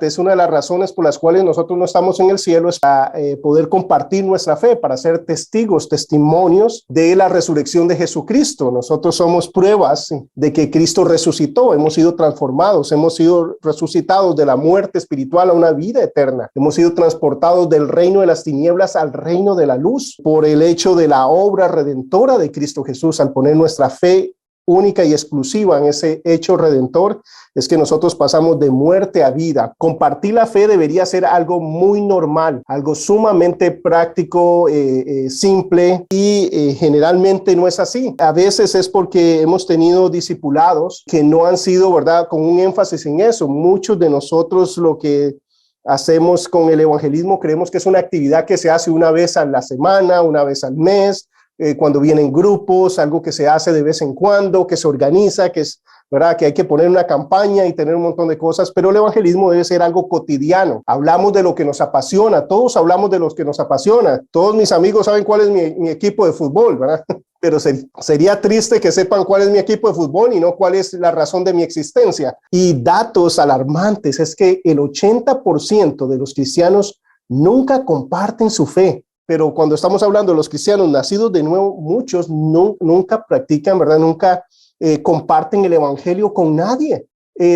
Es una de las razones por las cuales nosotros no estamos en el cielo, es para poder compartir nuestra fe, para ser testimonios de la resurrección de Jesucristo. Nosotros somos pruebas de que Cristo resucitó, hemos sido transformados, hemos sido resucitados de la muerte espiritual a una vida eterna. Hemos sido transportados del reino de las tinieblas al reino de la luz por el hecho de la obra redentora de Cristo Jesús. Al poner nuestra fe única y exclusiva en ese hecho redentor, es que nosotros pasamos de muerte a vida. Compartir la fe debería ser algo muy normal, algo sumamente práctico, simple, y generalmente no es así. A veces es porque hemos tenido discipulados que no han sido, ¿verdad?, con un énfasis en eso. Muchos de nosotros lo que hacemos con el evangelismo creemos que es una actividad que se hace una vez a la semana, una vez al mes, cuando vienen grupos, algo que se hace de vez en cuando, que se organiza, que es, ¿verdad?, que hay que poner una campaña y tener un montón de cosas, pero el evangelismo debe ser algo cotidiano. Hablamos de lo que nos apasiona, todos hablamos de lo que nos apasiona. Todos mis amigos saben cuál es mi equipo de fútbol, ¿verdad? Pero sería triste que sepan cuál es mi equipo de fútbol y no cuál es la razón de mi existencia. Y datos alarmantes es que el 80% de los cristianos nunca comparten su fe. Pero cuando estamos hablando de los cristianos nacidos de nuevo, muchos nunca practican, ¿verdad? Nunca comparten el evangelio con nadie.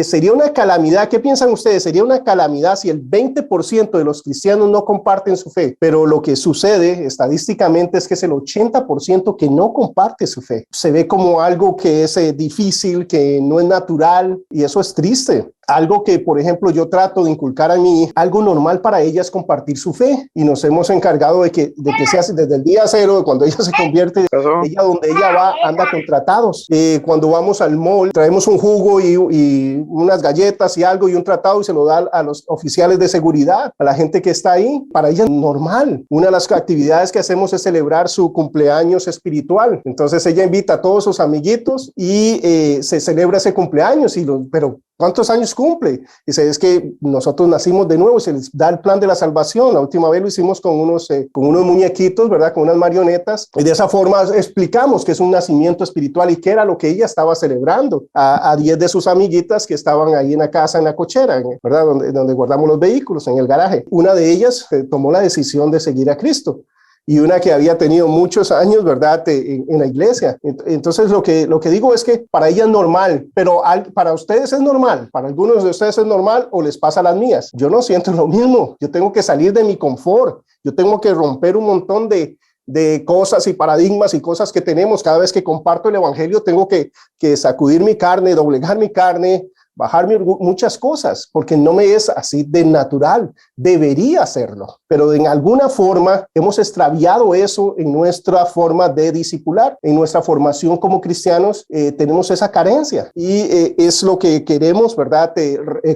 Sería una calamidad. ¿Qué piensan ustedes? Sería una calamidad si el 20% de los cristianos no comparten su fe. Pero lo que sucede estadísticamente es que es el 80% que no comparte su fe. Se ve como algo que es difícil, que no es natural, y eso es triste. Algo que, por ejemplo, yo trato de inculcar a mi hija, algo normal para ella es compartir su fe, y nos hemos encargado de que se hace desde el día cero, cuando ella se convierte, ella donde ella va, anda con tratados. Cuando vamos al mall, traemos un jugo y unas galletas y algo y un tratado y se lo da a los oficiales de seguridad, a la gente que está ahí. Para ella es normal. Una de las actividades que hacemos es celebrar su cumpleaños espiritual. Entonces ella invita a todos sus amiguitos y se celebra ese cumpleaños, pero ¿cuántos años cumple? Dice, es que nosotros nacimos de nuevo y se les da el plan de la salvación. La última vez lo hicimos con unos muñequitos, ¿verdad? Con unas marionetas. Y de esa forma explicamos que es un nacimiento espiritual y qué era lo que ella estaba celebrando a 10 de sus amiguitas que estaban ahí en la casa, en la cochera, ¿verdad? Donde guardamos los vehículos, en el garaje. Una de ellas tomó la decisión de seguir a Cristo. Y una que había tenido muchos años, ¿verdad?, en la iglesia. Entonces lo que digo es que para ella es normal, pero para ustedes es normal, para algunos de ustedes es normal, o les pasa a las mías. Yo no siento lo mismo. Yo tengo que salir de mi confort. Yo tengo que romper un montón de cosas y paradigmas y cosas que tenemos. Cada vez que comparto el evangelio tengo que sacudir mi carne, doblegar mi carne, bajar muchas cosas, porque no me es así de natural. Debería hacerlo, pero en alguna forma hemos extraviado eso en nuestra forma de discipular, en nuestra formación como cristianos. Tenemos esa carencia y es lo que queremos, ¿verdad?,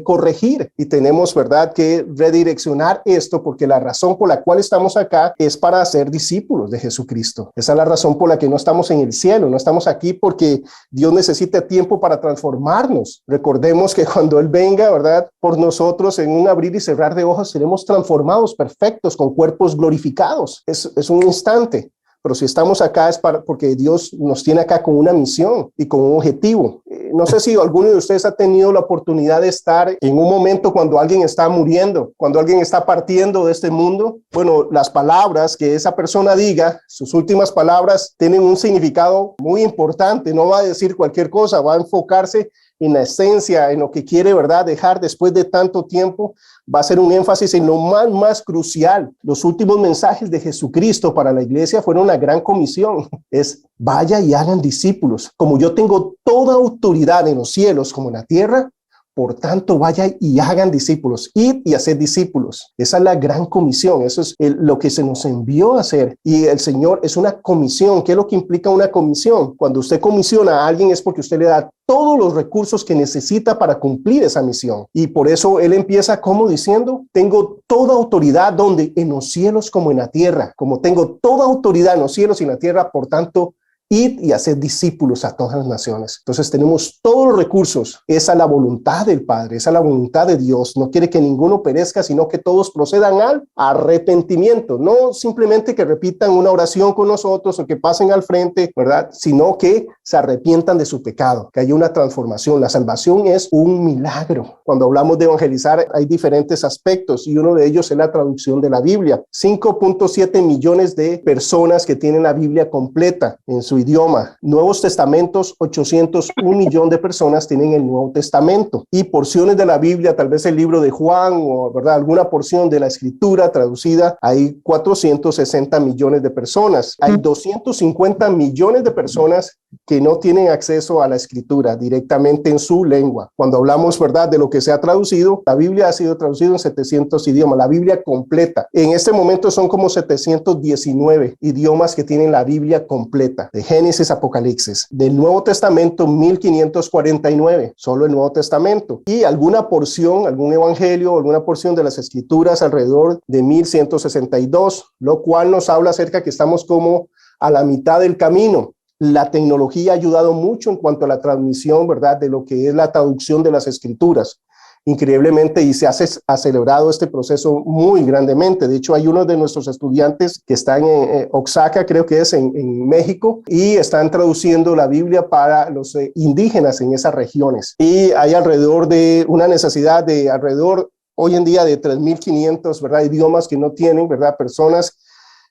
corregir, y tenemos, ¿verdad?, que redireccionar esto, porque la razón por la cual estamos acá es para ser discípulos de Jesucristo. Esa es la razón por la que no estamos en el cielo. No estamos aquí porque Dios necesita tiempo para transformarnos. Recordemos que cuando Él venga, ¿verdad?, por nosotros, en un abrir y cerrar de ojos, seremos transformados perfectos con cuerpos glorificados. Es un instante. Pero si estamos acá es porque Dios nos tiene acá con una misión y con un objetivo. No sé si alguno de ustedes ha tenido la oportunidad de estar en un momento cuando alguien está muriendo, cuando alguien está partiendo de este mundo. Bueno, las palabras que esa persona diga, sus últimas palabras, tienen un significado muy importante. No va a decir cualquier cosa, va a enfocarse en la esencia, en lo que quiere, ¿verdad?, dejar después de tanto tiempo. Va a ser un énfasis en lo más crucial. Los últimos mensajes de Jesucristo para la iglesia fueron una gran comisión. Es: vaya y hagan discípulos. Como yo tengo toda autoridad en los cielos como en la tierra, por tanto, vaya y hagan discípulos. Id y hacer discípulos. Esa es la gran comisión. Eso es lo que se nos envió a hacer. Y el Señor es una comisión. ¿Qué es lo que implica una comisión? Cuando usted comisiona a alguien es porque usted le da todos los recursos que necesita para cumplir esa misión. Y por eso Él empieza como diciendo: tengo toda autoridad, donde en los cielos como en la tierra. Como tengo toda autoridad en los cielos y en la tierra, por tanto, id y hacer discípulos a todas las naciones. Entonces tenemos todos los recursos. Esa es la voluntad del Padre, esa es la voluntad de Dios. No quiere que ninguno perezca, sino que todos procedan al arrepentimiento. No simplemente que repitan una oración con nosotros o que pasen al frente, ¿verdad?, sino que se arrepientan de su pecado, que haya una transformación. La salvación es un milagro. Cuando hablamos de evangelizar hay diferentes aspectos y uno de ellos es la traducción de la Biblia. 5.7 millones de personas que tienen la Biblia completa en su idioma. Nuevos Testamentos, 801 millones de personas tienen el Nuevo Testamento. Y porciones de la Biblia, tal vez el libro de Juan o, ¿verdad?, alguna porción de la Escritura traducida, hay 460 millones de personas. Hay 250 millones de personas que no tienen acceso a la Escritura directamente en su lengua. Cuando hablamos, ¿verdad?, de lo que se ha traducido, la Biblia ha sido traducida en 700 idiomas, la Biblia completa. En este momento son como 719 idiomas que tienen la Biblia completa, de Génesis a Apocalipsis. Del Nuevo Testamento, 1549, solo el Nuevo Testamento. Y alguna porción, algún evangelio, alguna porción de las Escrituras alrededor de 1162, lo cual nos habla acerca que estamos como a la mitad del camino. La tecnología ha ayudado mucho en cuanto a la transmisión, ¿verdad?, de lo que es la traducción de las Escrituras. Increíblemente, y se ha acelerado este proceso muy grandemente. De hecho, hay uno de nuestros estudiantes que está en Oaxaca, creo que es en México, y están traduciendo la Biblia para los indígenas en esas regiones. Y hay alrededor de una necesidad de alrededor, hoy en día, de 3.500, ¿verdad?, idiomas que no tienen, ¿verdad?, personas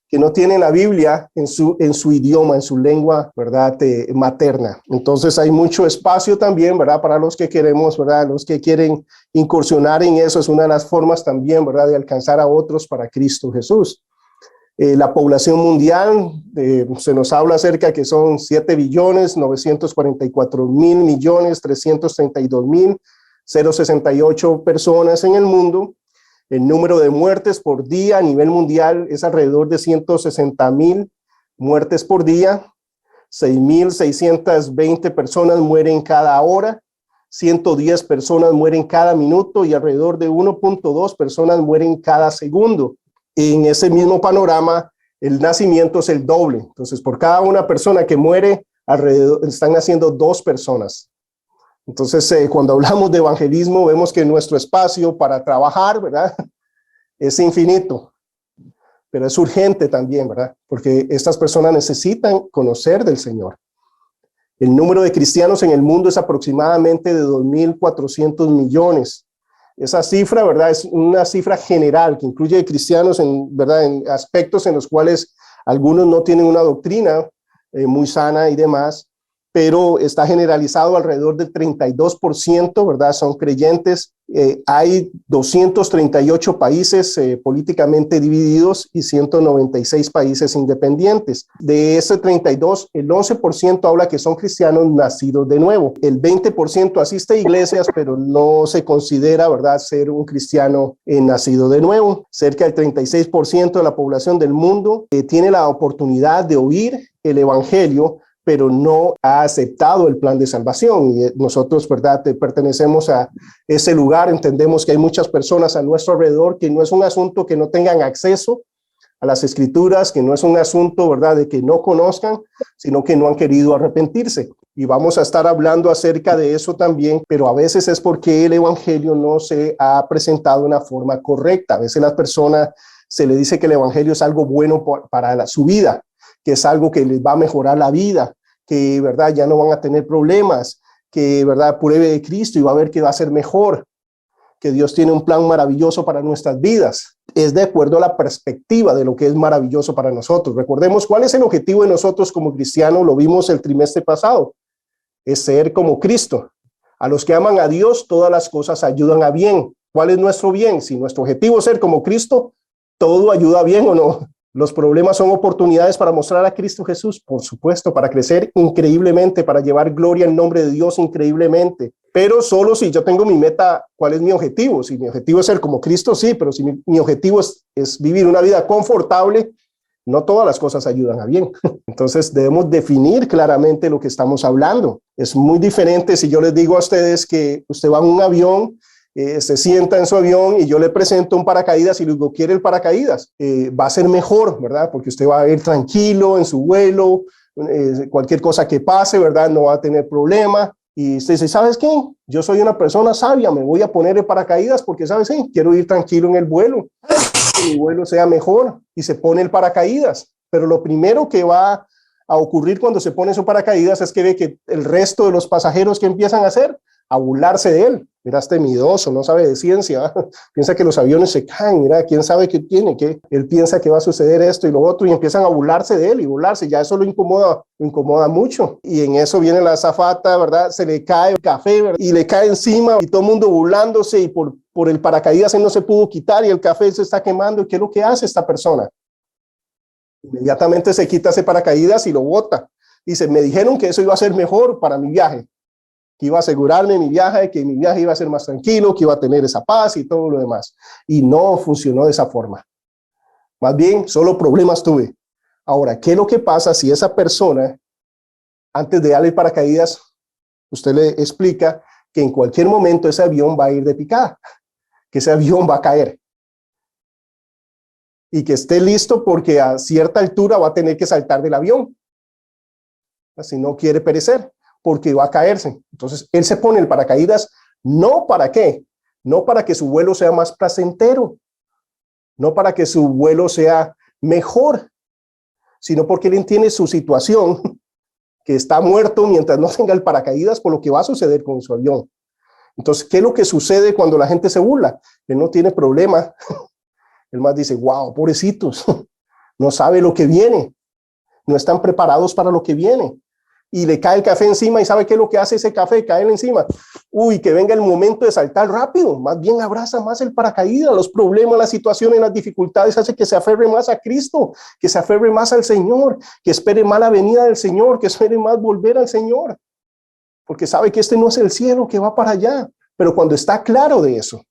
que no tienen la Biblia en su idioma, en su lengua, ¿verdad?, materna. Entonces hay mucho espacio también, ¿verdad?, para los que queremos, ¿verdad?, los que quieren incursionar en eso. Es una de las formas también, ¿verdad?, de alcanzar a otros para Cristo Jesús. La población mundial, se nos habla acerca que son 7.944.000.332.068 personas en el mundo. El número de muertes por día a nivel mundial es alrededor de 160.000 muertes por día. 6.620 personas mueren cada hora. 110 personas mueren cada minuto y alrededor de 1.2 personas mueren cada segundo. En ese mismo panorama, el nacimiento es el doble. Entonces, por cada una persona que muere, están naciendo 2 personas. Entonces, cuando hablamos de evangelismo, vemos que nuestro espacio para trabajar, ¿verdad?, es infinito, pero es urgente también, ¿verdad?, porque estas personas necesitan conocer del Señor. El número de cristianos en el mundo es aproximadamente de 2.400 millones. Esa cifra, ¿verdad?, es una cifra general que incluye cristianos ¿verdad?, en aspectos en los cuales algunos no tienen una doctrina muy sana y demás, pero está generalizado alrededor del 32%, ¿verdad?, son creyentes. Hay 238 países políticamente divididos y 196 países independientes. De ese 32, el 11% habla que son cristianos nacidos de nuevo. El 20% asiste a iglesias, pero no se considera, ¿verdad?, ser un cristiano nacido de nuevo. Cerca del 36% de la población del mundo tiene la oportunidad de oír el evangelio, pero no ha aceptado el plan de salvación. Y nosotros, ¿verdad?, pertenecemos a ese lugar. Entendemos que hay muchas personas a nuestro alrededor que no es un asunto que no tengan acceso a las Escrituras, que no es un asunto, ¿verdad?, de que no conozcan, sino que no han querido arrepentirse. Y vamos a estar hablando acerca de eso también, pero a veces es porque el evangelio no se ha presentado de una forma correcta. A veces a las personas se le dice que el evangelio es algo bueno para su vida, que es algo que les va a mejorar la vida, que, ¿verdad?, ya no van a tener problemas, que, ¿verdad?, pruebe de Cristo y va a ver que va a ser mejor, que Dios tiene un plan maravilloso para nuestras vidas. Es de acuerdo a la perspectiva de lo que es maravilloso para nosotros. Recordemos cuál es el objetivo de nosotros como cristianos, lo vimos el trimestre pasado, es ser como Cristo. A los que aman a Dios, todas las cosas ayudan a bien. ¿Cuál es nuestro bien? Si nuestro objetivo es ser como Cristo, ¿todo ayuda bien o no? Los problemas son oportunidades para mostrar a Cristo Jesús, por supuesto, para crecer increíblemente, para llevar gloria en nombre de Dios increíblemente. Pero solo si yo tengo mi meta, ¿cuál es mi objetivo? Si mi objetivo es ser como Cristo, sí, pero si mi objetivo es vivir una vida confortable, no todas las cosas ayudan a bien. Entonces debemos definir claramente lo que estamos hablando. Es muy diferente si yo les digo a ustedes que usted va en un avión, se sienta en su avión y yo le presento un paracaídas y luego quiere el paracaídas. Va a ser mejor, ¿verdad? Porque usted va a ir tranquilo en su vuelo, cualquier cosa que pase, ¿verdad?, no va a tener problema. Y usted dice, ¿sabes qué? Yo soy una persona sabia, me voy a poner el paracaídas porque, ¿sabes qué? Quiero ir tranquilo en el vuelo, que mi vuelo sea mejor, y se pone el paracaídas. Pero lo primero que va a ocurrir cuando se pone su paracaídas es que ve que el resto de los pasajeros que empiezan a hacer, a burlarse de él. Mira, este miedoso, no sabe de ciencia, piensa que los aviones se caen, mira, quién sabe qué tiene, que él piensa que va a suceder esto y lo otro, y empiezan a burlarse de él y burlarse, ya eso lo incomoda mucho. Y en eso viene la azafata, ¿verdad? Se le cae el café, ¿verdad? Y le cae encima y todo el mundo burlándose y por el paracaídas él no se pudo quitar y el café se está quemando. ¿Y qué es lo que hace esta persona? Inmediatamente se quita ese paracaídas y lo bota. Dice, me dijeron que eso iba a ser mejor para mi viaje, que iba a asegurarme mi viaje, que mi viaje iba a ser más tranquilo, que iba a tener esa paz y todo lo demás. Y no funcionó de esa forma. Más bien, solo problemas tuve. Ahora, ¿qué es lo que pasa si esa persona, antes de darle el paracaídas, usted le explica que en cualquier momento ese avión va a ir de picada, que ese avión va a caer? Y que esté listo porque a cierta altura va a tener que saltar del avión, si no quiere perecer, porque va a caerse. Entonces, él se pone el paracaídas, no para qué, no para que su vuelo sea más placentero, no para que su vuelo sea mejor, sino porque él entiende su situación, que está muerto mientras no tenga el paracaídas, por lo que va a suceder con su avión. Entonces, ¿qué es lo que sucede cuando la gente se burla? Él no tiene problema. Él más dice, wow, pobrecitos, no sabe lo que viene, no están preparados para lo que viene. Y le cae el café encima y ¿sabe qué es lo que hace ese café? Caerle encima. Uy, que venga el momento de saltar rápido, más bien abraza más el paracaídas, los problemas, las situaciones, las dificultades, hace que se aferre más a Cristo, que se aferre más al Señor, que espere más la venida del Señor, que espere más volver al Señor, porque sabe que este no es el cielo, que va para allá, pero cuando está claro de eso.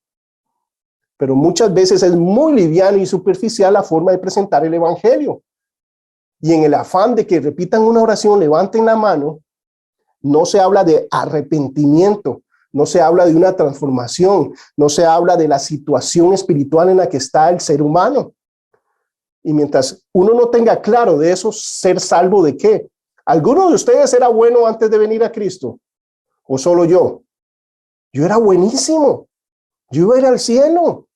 Pero muchas veces es muy liviano y superficial la forma de presentar el evangelio. Y en el afán de que repitan una oración, levanten la mano, no se habla de arrepentimiento, no se habla de una transformación, no se habla de la situación espiritual en la que está el ser humano. Y mientras uno no tenga claro de eso, ser salvo de qué. ¿Alguno de ustedes era bueno antes de venir a Cristo? ¿O solo yo? Yo era buenísimo. Yo iba a ir al cielo.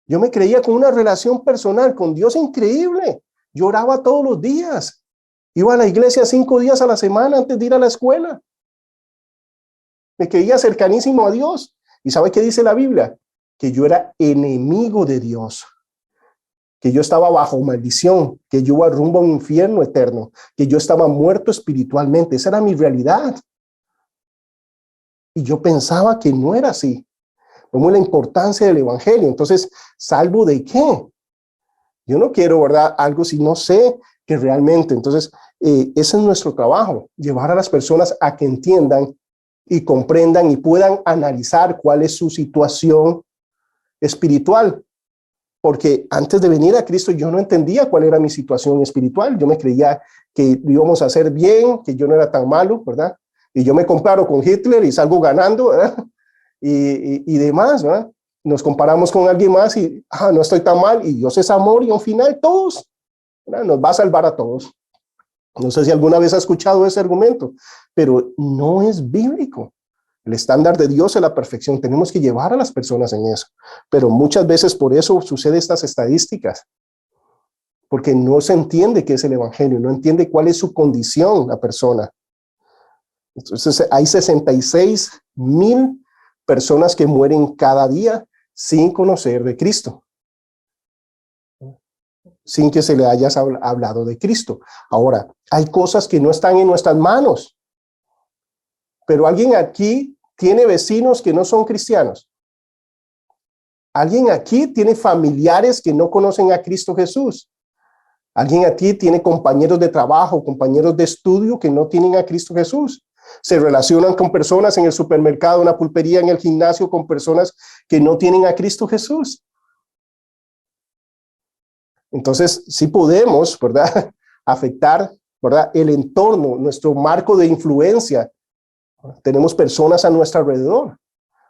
Yo me creía con una relación personal con Dios increíble. Yo oraba todos los días. Iba a la iglesia 5 días a la semana antes de ir a la escuela. Me creía cercanísimo a Dios. ¿Y sabe qué dice la Biblia? Que yo era enemigo de Dios. Que yo estaba bajo maldición. Que yo iba rumbo a un infierno eterno. Que yo estaba muerto espiritualmente. Esa era mi realidad. Y yo pensaba que no era así. Como la importancia del evangelio. Entonces, ¿salvo de qué? Yo no quiero, ¿verdad? Algo si no sé que realmente. Entonces, ese es nuestro trabajo, llevar a las personas a que entiendan y comprendan y puedan analizar cuál es su situación espiritual. Porque antes de venir a Cristo yo no entendía cuál era mi situación espiritual. Yo me creía que íbamos a hacer bien, que yo no era tan malo, ¿verdad? Y yo me comparo con Hitler y salgo ganando, ¿verdad? Y demás, ¿verdad? Nos comparamos con alguien más y no estoy tan mal y Dios es amor y al final todos, ¿verdad? Nos va a salvar a todos. No sé si alguna vez ha escuchado ese argumento, pero no es bíblico. El estándar de Dios es la perfección. Tenemos que llevar a las personas en eso, pero muchas veces por eso sucede estas estadísticas, porque no se entiende qué es el evangelio, no entiende cuál es su condición la persona. Entonces hay 66,000 personas que mueren cada día sin conocer de Cristo, sin que se le haya hablado de Cristo. Ahora, hay cosas que no están en nuestras manos, pero alguien aquí tiene vecinos que no son cristianos. Alguien aquí tiene familiares que no conocen a Cristo Jesús. Alguien aquí tiene compañeros de trabajo, compañeros de estudio que no tienen a Cristo Jesús. Se relacionan con personas en el supermercado, en la pulpería, en el gimnasio, con personas que no tienen a Cristo Jesús. Entonces, sí podemos, ¿verdad? Afectar, ¿verdad? El entorno, nuestro marco de influencia. Tenemos personas a nuestro alrededor.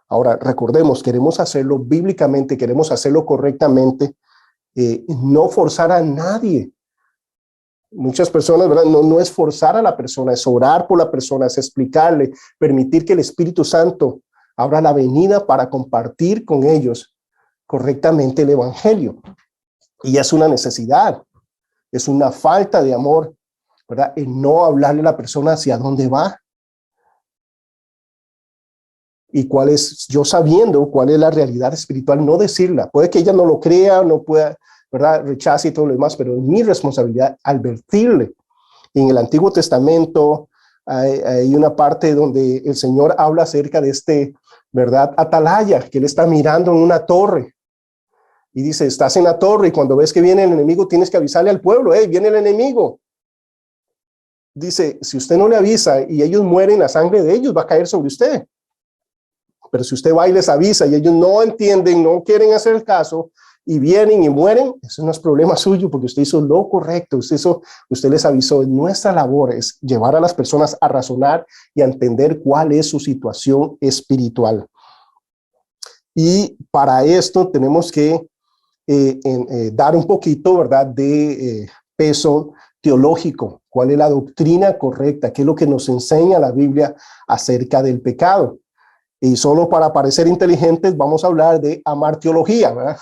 Ahora, recordemos, queremos hacerlo bíblicamente, queremos hacerlo correctamente, no forzar a nadie. Muchas personas, ¿verdad? No es forzar a la persona, es orar por la persona, es explicarle, permitir que el Espíritu Santo abra la venida para compartir con ellos correctamente el evangelio. Y es una necesidad, es una falta de amor, ¿verdad? El no hablarle a la persona hacia dónde va. Y cuál es, yo sabiendo cuál es la realidad espiritual, no decirla. Puede que ella no lo crea, no pueda, ¿verdad? Rechace y todo lo demás, pero es mi responsabilidad advertirle. En el Antiguo Testamento hay una parte donde el Señor habla acerca de este, ¿verdad? Atalaya, que él está mirando en una torre. Y dice, estás en la torre y cuando ves que viene el enemigo, tienes que avisarle al pueblo, hey, viene el enemigo. Dice, si usted no le avisa y ellos mueren, la sangre de ellos va a caer sobre usted. Pero si usted va y les avisa y ellos no entienden, no quieren hacer el caso y vienen y mueren, eso no es problema suyo porque usted hizo lo correcto, usted les avisó. Nuestra labor es llevar a las personas a razonar y a entender cuál es su situación espiritual. Y para esto tenemos que dar un poquito, ¿verdad?, de peso teológico. ¿Cuál es la doctrina correcta? ¿Qué es lo que nos enseña la Biblia acerca del pecado? Y solo para parecer inteligentes vamos a hablar de amartiología, ¿verdad?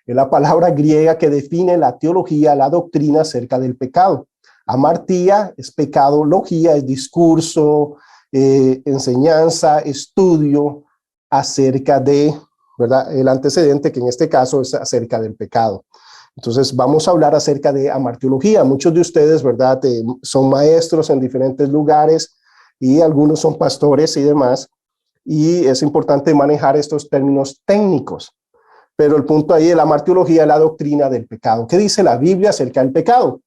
Es la palabra griega que define la teología, la doctrina acerca del pecado. Amartía es pecado, logía es discurso, enseñanza, estudio acerca de, ¿verdad? El antecedente, que en este caso es acerca del pecado. Entonces vamos a hablar acerca de amartiología. Muchos de ustedes, ¿verdad?, son maestros en diferentes lugares y algunos son pastores y demás. Y es importante manejar estos términos técnicos. Pero el punto ahí de la martiología es la doctrina del pecado. ¿Qué dice la Biblia acerca del pecado?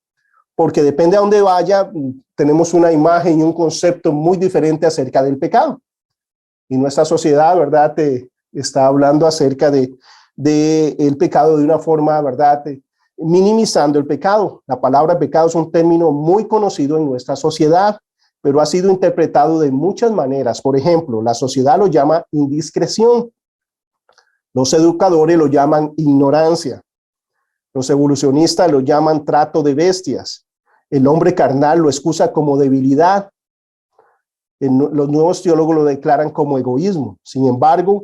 Porque depende a dónde vaya, tenemos una imagen y un concepto muy diferente acerca del pecado. Y nuestra sociedad, ¿verdad?, está hablando acerca de el pecado de una forma, ¿verdad?, minimizando el pecado. La palabra pecado es un término muy conocido en nuestra sociedad, pero ha sido interpretado de muchas maneras. Por ejemplo, la sociedad lo llama indiscreción. Los educadores lo llaman ignorancia. Los evolucionistas lo llaman trato de bestias. El hombre carnal lo excusa como debilidad. Los nuevos teólogos lo declaran como egoísmo. Sin embargo,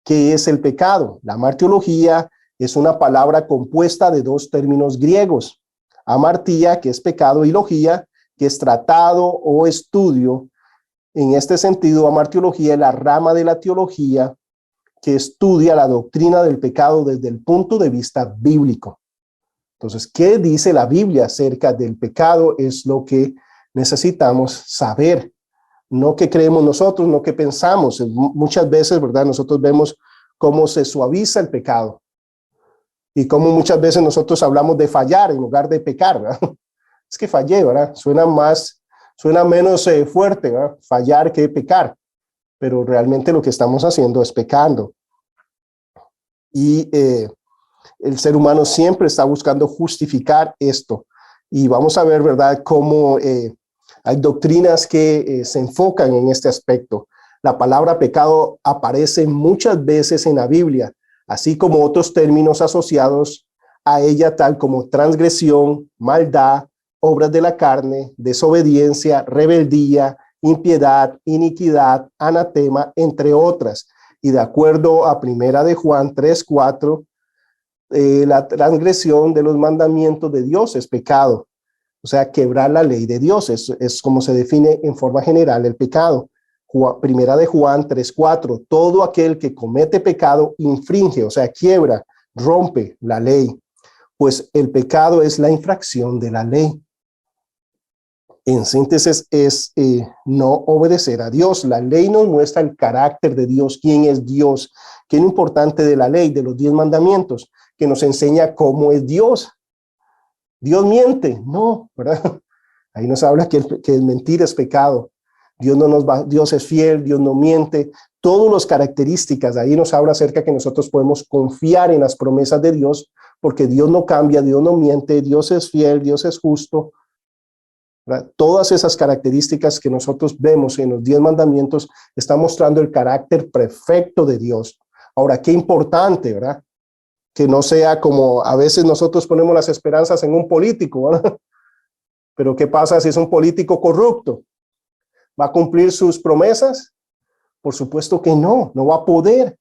¿qué es el pecado? La martiología es una palabra compuesta de dos términos griegos. Amartía, que es pecado, y logía, que es tratado o estudio. En este sentido, amartiología es la rama de la teología que estudia la doctrina del pecado desde el punto de vista bíblico. Entonces, ¿qué dice la Biblia acerca del pecado? Es lo que necesitamos saber. No que creemos nosotros, no que pensamos. Muchas veces, ¿verdad?, nosotros vemos cómo se suaviza el pecado y cómo muchas veces nosotros hablamos de fallar en lugar de pecar, ¿verdad? Es que fallé, ¿verdad? Suena menos fuerte, ¿verdad?, fallar que pecar, pero realmente lo que estamos haciendo es pecando. Y el ser humano siempre está buscando justificar esto. Y vamos a ver, ¿verdad?, cómo hay doctrinas que se enfocan en este aspecto. La palabra pecado aparece muchas veces en la Biblia, así como otros términos asociados a ella, tal como transgresión, maldad, obras de la carne, desobediencia, rebeldía, impiedad, iniquidad, anatema, entre otras. Y de acuerdo a Primera de Juan 3:4, la transgresión de los mandamientos de Dios es pecado. O sea, quebrar la ley de Dios es como se define en forma general el pecado. Primera de Juan 3:4, todo aquel que comete pecado infringe, o sea, quiebra, rompe la ley. Pues el pecado es la infracción de la ley. En síntesis, es no obedecer a Dios. La ley nos muestra el carácter de Dios, quién es Dios, qué es lo importante de la ley, de los 10 mandamientos, que nos enseña cómo es Dios. Dios miente, no, ¿verdad? Ahí nos habla que mentir es pecado. Dios es fiel, Dios no miente. Todas las características, ahí nos habla acerca que nosotros podemos confiar en las promesas de Dios, porque Dios no cambia, Dios no miente, Dios es fiel, Dios es justo. ¿Verdad? Todas esas características que nosotros vemos en los 10 mandamientos están mostrando el carácter perfecto de Dios. Ahora, qué importante, ¿verdad?, que no sea como a veces nosotros ponemos las esperanzas en un político, ¿verdad? Pero ¿qué pasa si es un político corrupto? ¿Va a cumplir sus promesas? Por supuesto que no va a poder.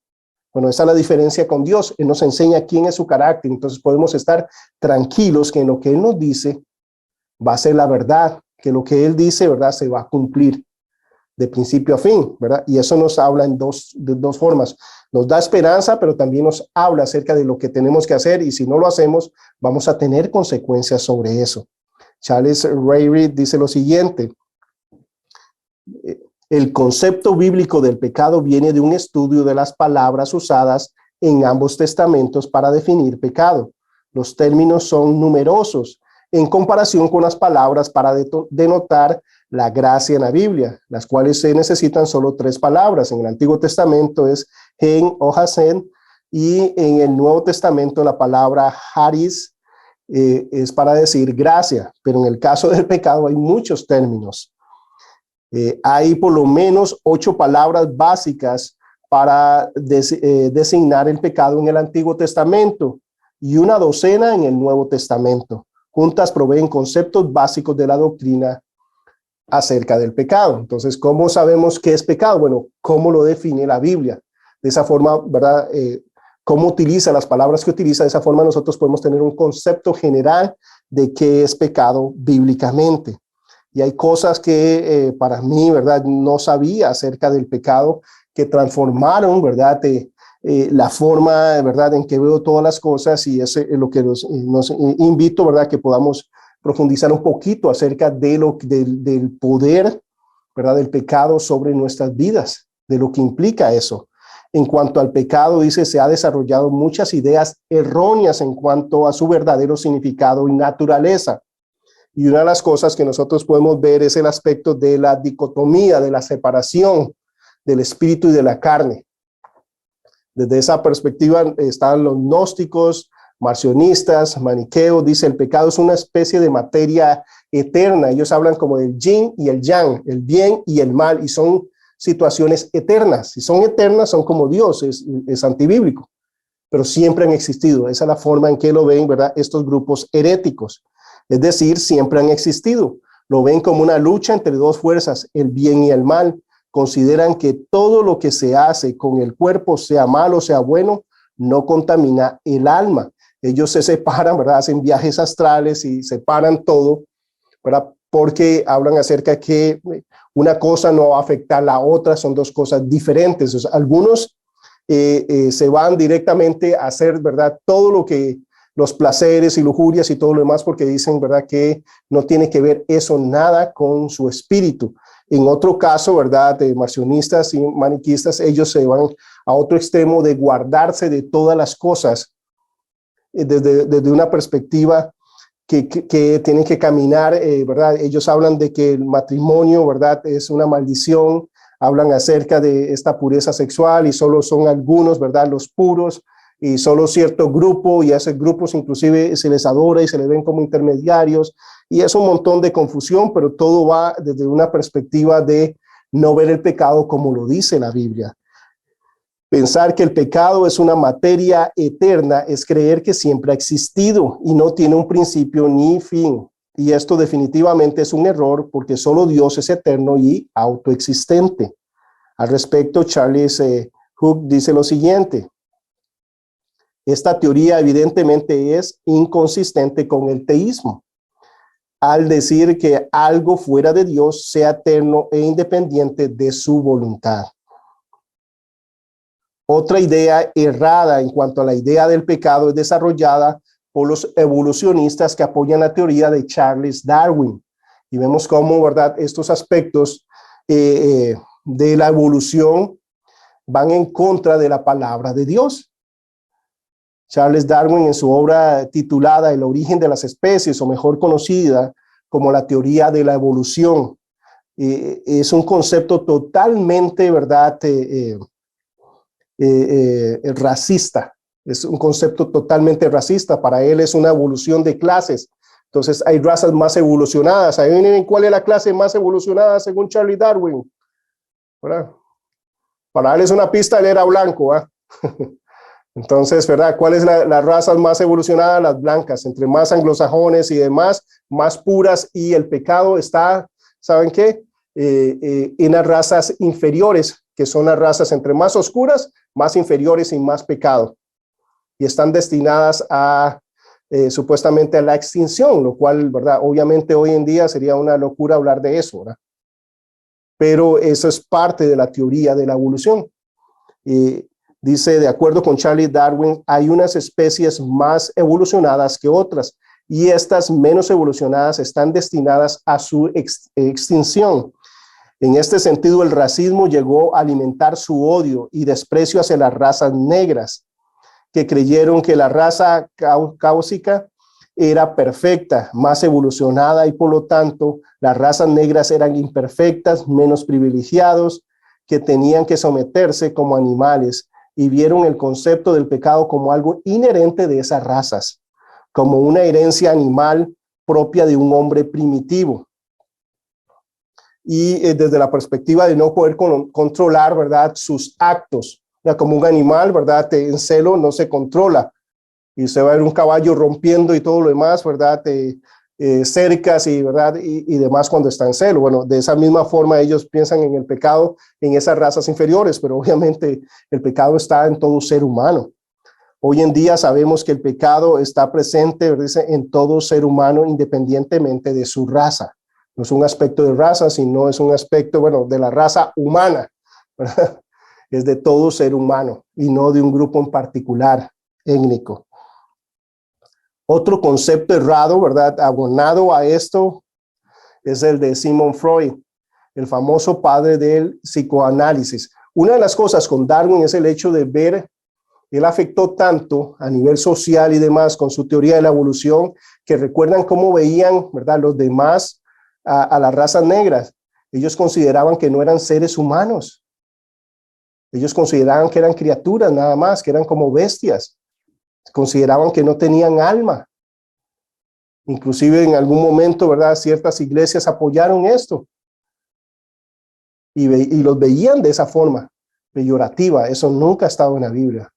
Bueno, esa es la diferencia con Dios. Él nos enseña quién es su carácter, entonces podemos estar tranquilos que en lo que Él nos dice, va a ser la verdad, que lo que Él dice, ¿verdad?, se va a cumplir de principio a fin, ¿verdad? Y eso nos habla de dos formas. Nos da esperanza, pero también nos habla acerca de lo que tenemos que hacer, y si no lo hacemos, vamos a tener consecuencias sobre eso. Charles Ryrie dice lo siguiente: el concepto bíblico del pecado viene de un estudio de las palabras usadas en ambos testamentos para definir pecado. Los términos son numerosos en comparación con las palabras para denotar la gracia en la Biblia, las cuales se necesitan solo 3 palabras. En el Antiguo Testamento es gen o hasen, y en el Nuevo Testamento la palabra haris es para decir gracia, pero en el caso del pecado hay muchos términos. Hay por lo menos 8 palabras básicas para designar el pecado en el Antiguo Testamento y una docena en el Nuevo Testamento. Juntas proveen conceptos básicos de la doctrina acerca del pecado. Entonces, ¿cómo sabemos qué es pecado? Bueno, ¿cómo lo define la Biblia? De esa forma, ¿verdad? ¿Cómo utiliza las palabras que utiliza? De esa forma nosotros podemos tener un concepto general de qué es pecado bíblicamente. Y hay cosas que para mí, ¿verdad?, no sabía acerca del pecado, que transformaron, ¿verdad?, la forma, ¿verdad?, en que veo todas las cosas, y es lo que nos invito, ¿verdad?, que podamos profundizar un poquito acerca del poder, ¿verdad?, del pecado sobre nuestras vidas, de lo que implica eso. En cuanto al pecado, dice, se ha desarrollado muchas ideas erróneas en cuanto a su verdadero significado y naturaleza. Y una de las cosas que nosotros podemos ver es el aspecto de la dicotomía, de la separación del espíritu y de la carne. Desde esa perspectiva están los gnósticos, marcionistas, maniqueos. Dice, el pecado es una especie de materia eterna. Ellos hablan como del yin y el yang, el bien y el mal, y son situaciones eternas. Si son eternas, son como Dios, es antibíblico, pero siempre han existido. Esa es la forma en que lo ven, ¿verdad?, estos grupos heréticos. Es decir, siempre han existido. Lo ven como una lucha entre 2 fuerzas, el bien y el mal. Consideran que todo lo que se hace con el cuerpo, sea malo o sea bueno, no contamina el alma. Ellos se separan, ¿verdad?, hacen viajes astrales y separan todo, ¿verdad?, porque hablan acerca de que una cosa no va a afectar a la otra, son 2 cosas diferentes. O sea, algunos se van directamente a hacer, ¿verdad?, todo lo que los placeres y lujurias y todo lo demás, porque dicen, ¿verdad?, que no tiene que ver eso nada con su espíritu. En otro caso, ¿verdad?, de marcionistas y maniquistas, ellos se van a otro extremo de guardarse de todas las cosas desde una perspectiva que tienen que caminar, ¿verdad? Ellos hablan de que el matrimonio, ¿verdad?, es una maldición. Hablan acerca de esta pureza sexual y solo son algunos, ¿verdad?, los puros, y solo cierto grupo, y a esos grupos inclusive se les adora y se les ven como intermediarios, y es un montón de confusión, pero todo va desde una perspectiva de no ver el pecado como lo dice la Biblia. Pensar que el pecado es una materia eterna es creer que siempre ha existido y no tiene un principio ni fin. Y esto definitivamente es un error, porque solo Dios es eterno y autoexistente. Al respecto, Charles Hook dice lo siguiente: esta teoría evidentemente es inconsistente con el teísmo, al decir que algo fuera de Dios sea eterno e independiente de su voluntad. Otra idea errada en cuanto a la idea del pecado es desarrollada por los evolucionistas que apoyan la teoría de Charles Darwin. Y vemos cómo, ¿verdad?, estos aspectos de la evolución van en contra de la palabra de Dios. Charles Darwin, en su obra titulada El origen de las especies, o mejor conocida como la teoría de la evolución, es un concepto totalmente, ¿verdad?, racista. Es un concepto totalmente racista. Para él es una evolución de clases. Entonces hay razas más evolucionadas. ¿Saben cuál es la clase más evolucionada según Charles Darwin? ¿Verdad? Para él es una pista, él era blanco, ¿eh? Entonces, ¿verdad?, ¿cuál es la raza más evolucionada? Las blancas. Entre más anglosajones y demás, más puras, y el pecado está, ¿saben qué?, en las razas inferiores, que son las razas entre más oscuras, más inferiores y más pecado, y están destinadas a supuestamente a la extinción, lo cual, ¿verdad? Obviamente hoy en día sería una locura hablar de eso, ¿verdad? Pero eso es parte de la teoría de la evolución. Dice, de acuerdo con Charles Darwin, hay unas especies más evolucionadas que otras y estas menos evolucionadas están destinadas a su extinción. En este sentido, el racismo llegó a alimentar su odio y desprecio hacia las razas negras, que creyeron que la raza cáusica era perfecta, más evolucionada y por lo tanto las razas negras eran imperfectas, menos privilegiados, que tenían que someterse como animales y vieron el concepto del pecado como algo inherente de esas razas, como una herencia animal propia de un hombre primitivo. Y desde la perspectiva de no poder controlar, ¿verdad?, sus actos, ya como un animal, ¿verdad?, en celo no se controla y se va a ver un caballo rompiendo y todo lo demás, ¿verdad?, cercas y, ¿verdad?, y demás cuando está en celo. Bueno, de esa misma forma ellos piensan en el pecado en esas razas inferiores, pero obviamente el pecado está en todo ser humano. Hoy en día sabemos que el pecado está presente, ¿verdad?, en todo ser humano independientemente de su raza. No es un aspecto de raza, sino es un aspecto, bueno, de la raza humana, ¿verdad? Es de todo ser humano y no de un grupo en particular étnico. Otro concepto errado, ¿verdad?, abonado a esto, es el de Sigmund Freud, el famoso padre del psicoanálisis. Una de las cosas con Darwin es el hecho de ver, él afectó tanto a nivel social y demás con su teoría de la evolución, que recuerdan cómo veían, ¿verdad?, los demás a las razas negras. Ellos consideraban que no eran seres humanos. Ellos consideraban que eran criaturas nada más, que eran como bestias. Consideraban que no tenían alma. Inclusive en algún momento, ¿verdad?, ciertas iglesias apoyaron esto y los veían de esa forma peyorativa. Eso nunca ha estado en la Biblia.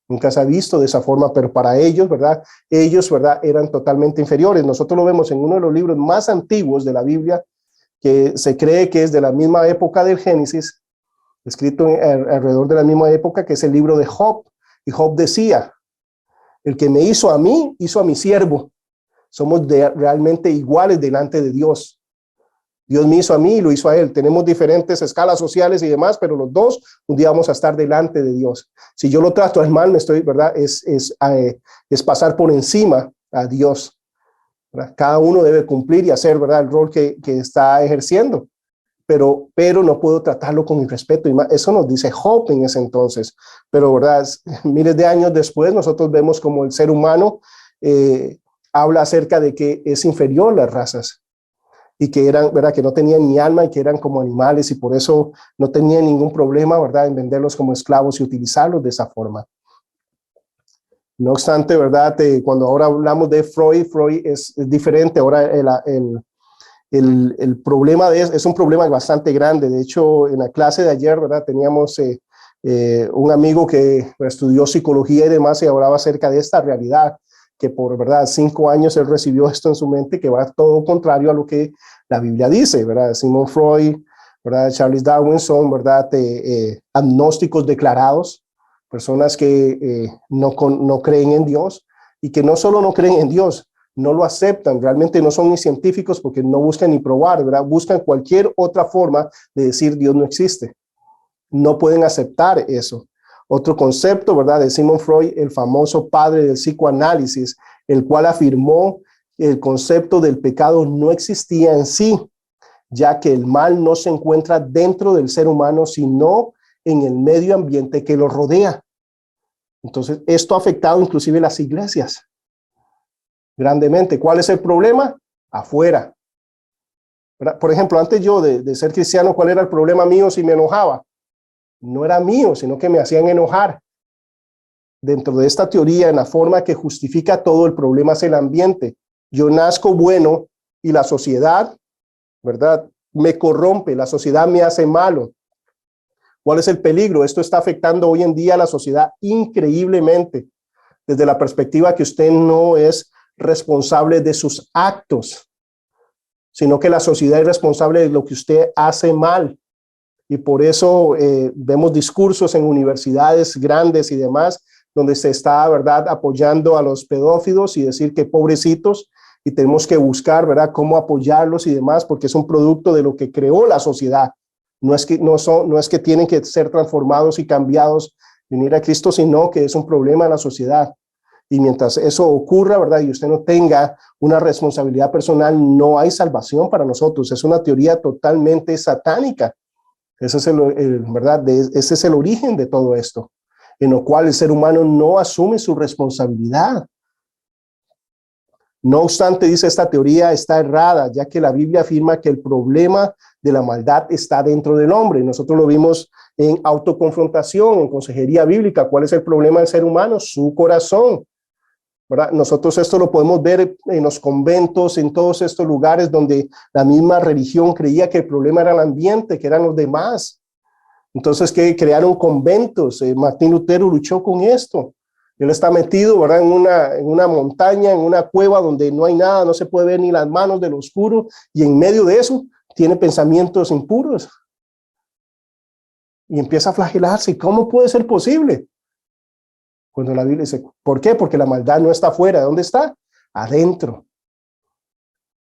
Nunca se ha visto de esa forma, pero para ellos, ¿verdad?, ellos, ¿verdad?, eran totalmente inferiores. Nosotros lo vemos en uno de los libros más antiguos de la Biblia, que se cree que es de la misma época del Génesis, escrito alrededor de la misma época, que es el libro de Job. Y Job decía, el que me hizo a mí, hizo a mi siervo. Somos realmente iguales delante de Dios. Dios me hizo a mí y lo hizo a él. Tenemos diferentes escalas sociales y demás, pero los dos un día vamos a estar delante de Dios. Si yo lo trato al mal, ¿verdad? Es pasar por encima a Dios, ¿verdad? Cada uno debe cumplir y hacer, ¿verdad?, el rol que está ejerciendo. Pero no puedo tratarlo con irrespeto. Y más, eso nos dice Job en ese entonces. Pero, ¿verdad?, miles de años después, nosotros vemos como el ser humano habla acerca de que es inferior a las razas y que eran, ¿verdad?, que no tenían ni alma y que eran como animales y por eso no tenían ningún problema, ¿verdad?, en venderlos como esclavos y utilizarlos de esa forma. No obstante, ¿verdad?, cuando ahora hablamos de Freud es diferente. Ahora el problema es un problema bastante grande. De hecho, en la clase de ayer, ¿verdad?, teníamos un amigo que estudió psicología y demás y hablaba acerca de esta realidad, que por, ¿verdad?, 5 años él recibió esto en su mente, que va todo contrario a lo que la Biblia dice, ¿verdad? Sigmund Freud, ¿verdad?, Charles Darwin son, ¿verdad?, agnósticos declarados, personas que no creen en Dios y que no solo no creen en Dios, no lo aceptan, realmente no son ni científicos porque no buscan ni probar, ¿verdad? Buscan cualquier otra forma de decir Dios no existe. No pueden aceptar eso. Otro concepto, ¿verdad?, de Sigmund Freud, el famoso padre del psicoanálisis, el cual afirmó que el concepto del pecado no existía en sí, ya que el mal no se encuentra dentro del ser humano, sino en el medio ambiente que lo rodea. Entonces, esto ha afectado inclusive las iglesias grandemente. ¿Cuál es el problema? Afuera. ¿Verdad? Por ejemplo, antes yo de ser cristiano, ¿cuál era el problema mío si me enojaba? No era mío, sino que me hacían enojar. Dentro de esta teoría, en la forma que justifica todo, el problema es el ambiente. Yo nazco bueno y la sociedad, ¿verdad?, me corrompe, la sociedad me hace malo. ¿Cuál es el peligro? Esto está afectando hoy en día a la sociedad increíblemente, desde la perspectiva que usted no es responsable de sus actos, sino que la sociedad es responsable de lo que usted hace mal. Y por eso vemos discursos en universidades grandes y demás donde se está, ¿verdad?, apoyando a los pedófilos y decir que pobrecitos, y tenemos que buscar, ¿verdad?, cómo apoyarlos y demás, porque es un producto de lo que creó la sociedad. No es que tienen que ser transformados y cambiados, venir a Cristo, sino que es un problema en la sociedad. Y mientras eso ocurra, ¿verdad?, y usted no tenga una responsabilidad personal, no hay salvación para nosotros. Es una teoría totalmente satánica. Ese es ¿verdad? Ese es el origen de todo esto, en lo cual el ser humano no asume su responsabilidad. No obstante, dice, esta teoría está errada, ya que la Biblia afirma que el problema de la maldad está dentro del hombre. Nosotros lo vimos en autoconfrontación, en consejería bíblica. ¿Cuál es el problema del ser humano? Su corazón, ¿verdad? Nosotros esto lo podemos ver en los conventos, en todos estos lugares donde la misma religión creía que el problema era el ambiente, que eran los demás. Entonces, que crearon conventos. Martín Lutero luchó con esto. Él está metido, ¿verdad?, en una montaña, en una cueva donde no hay nada, no se puede ver ni las manos del oscuro, y en medio de eso tiene pensamientos impuros. Y empieza a flagelarse. ¿Cómo puede ser posible? Cuando la Biblia dice, ¿por qué? Porque la maldad no está afuera. ¿Dónde está? Adentro.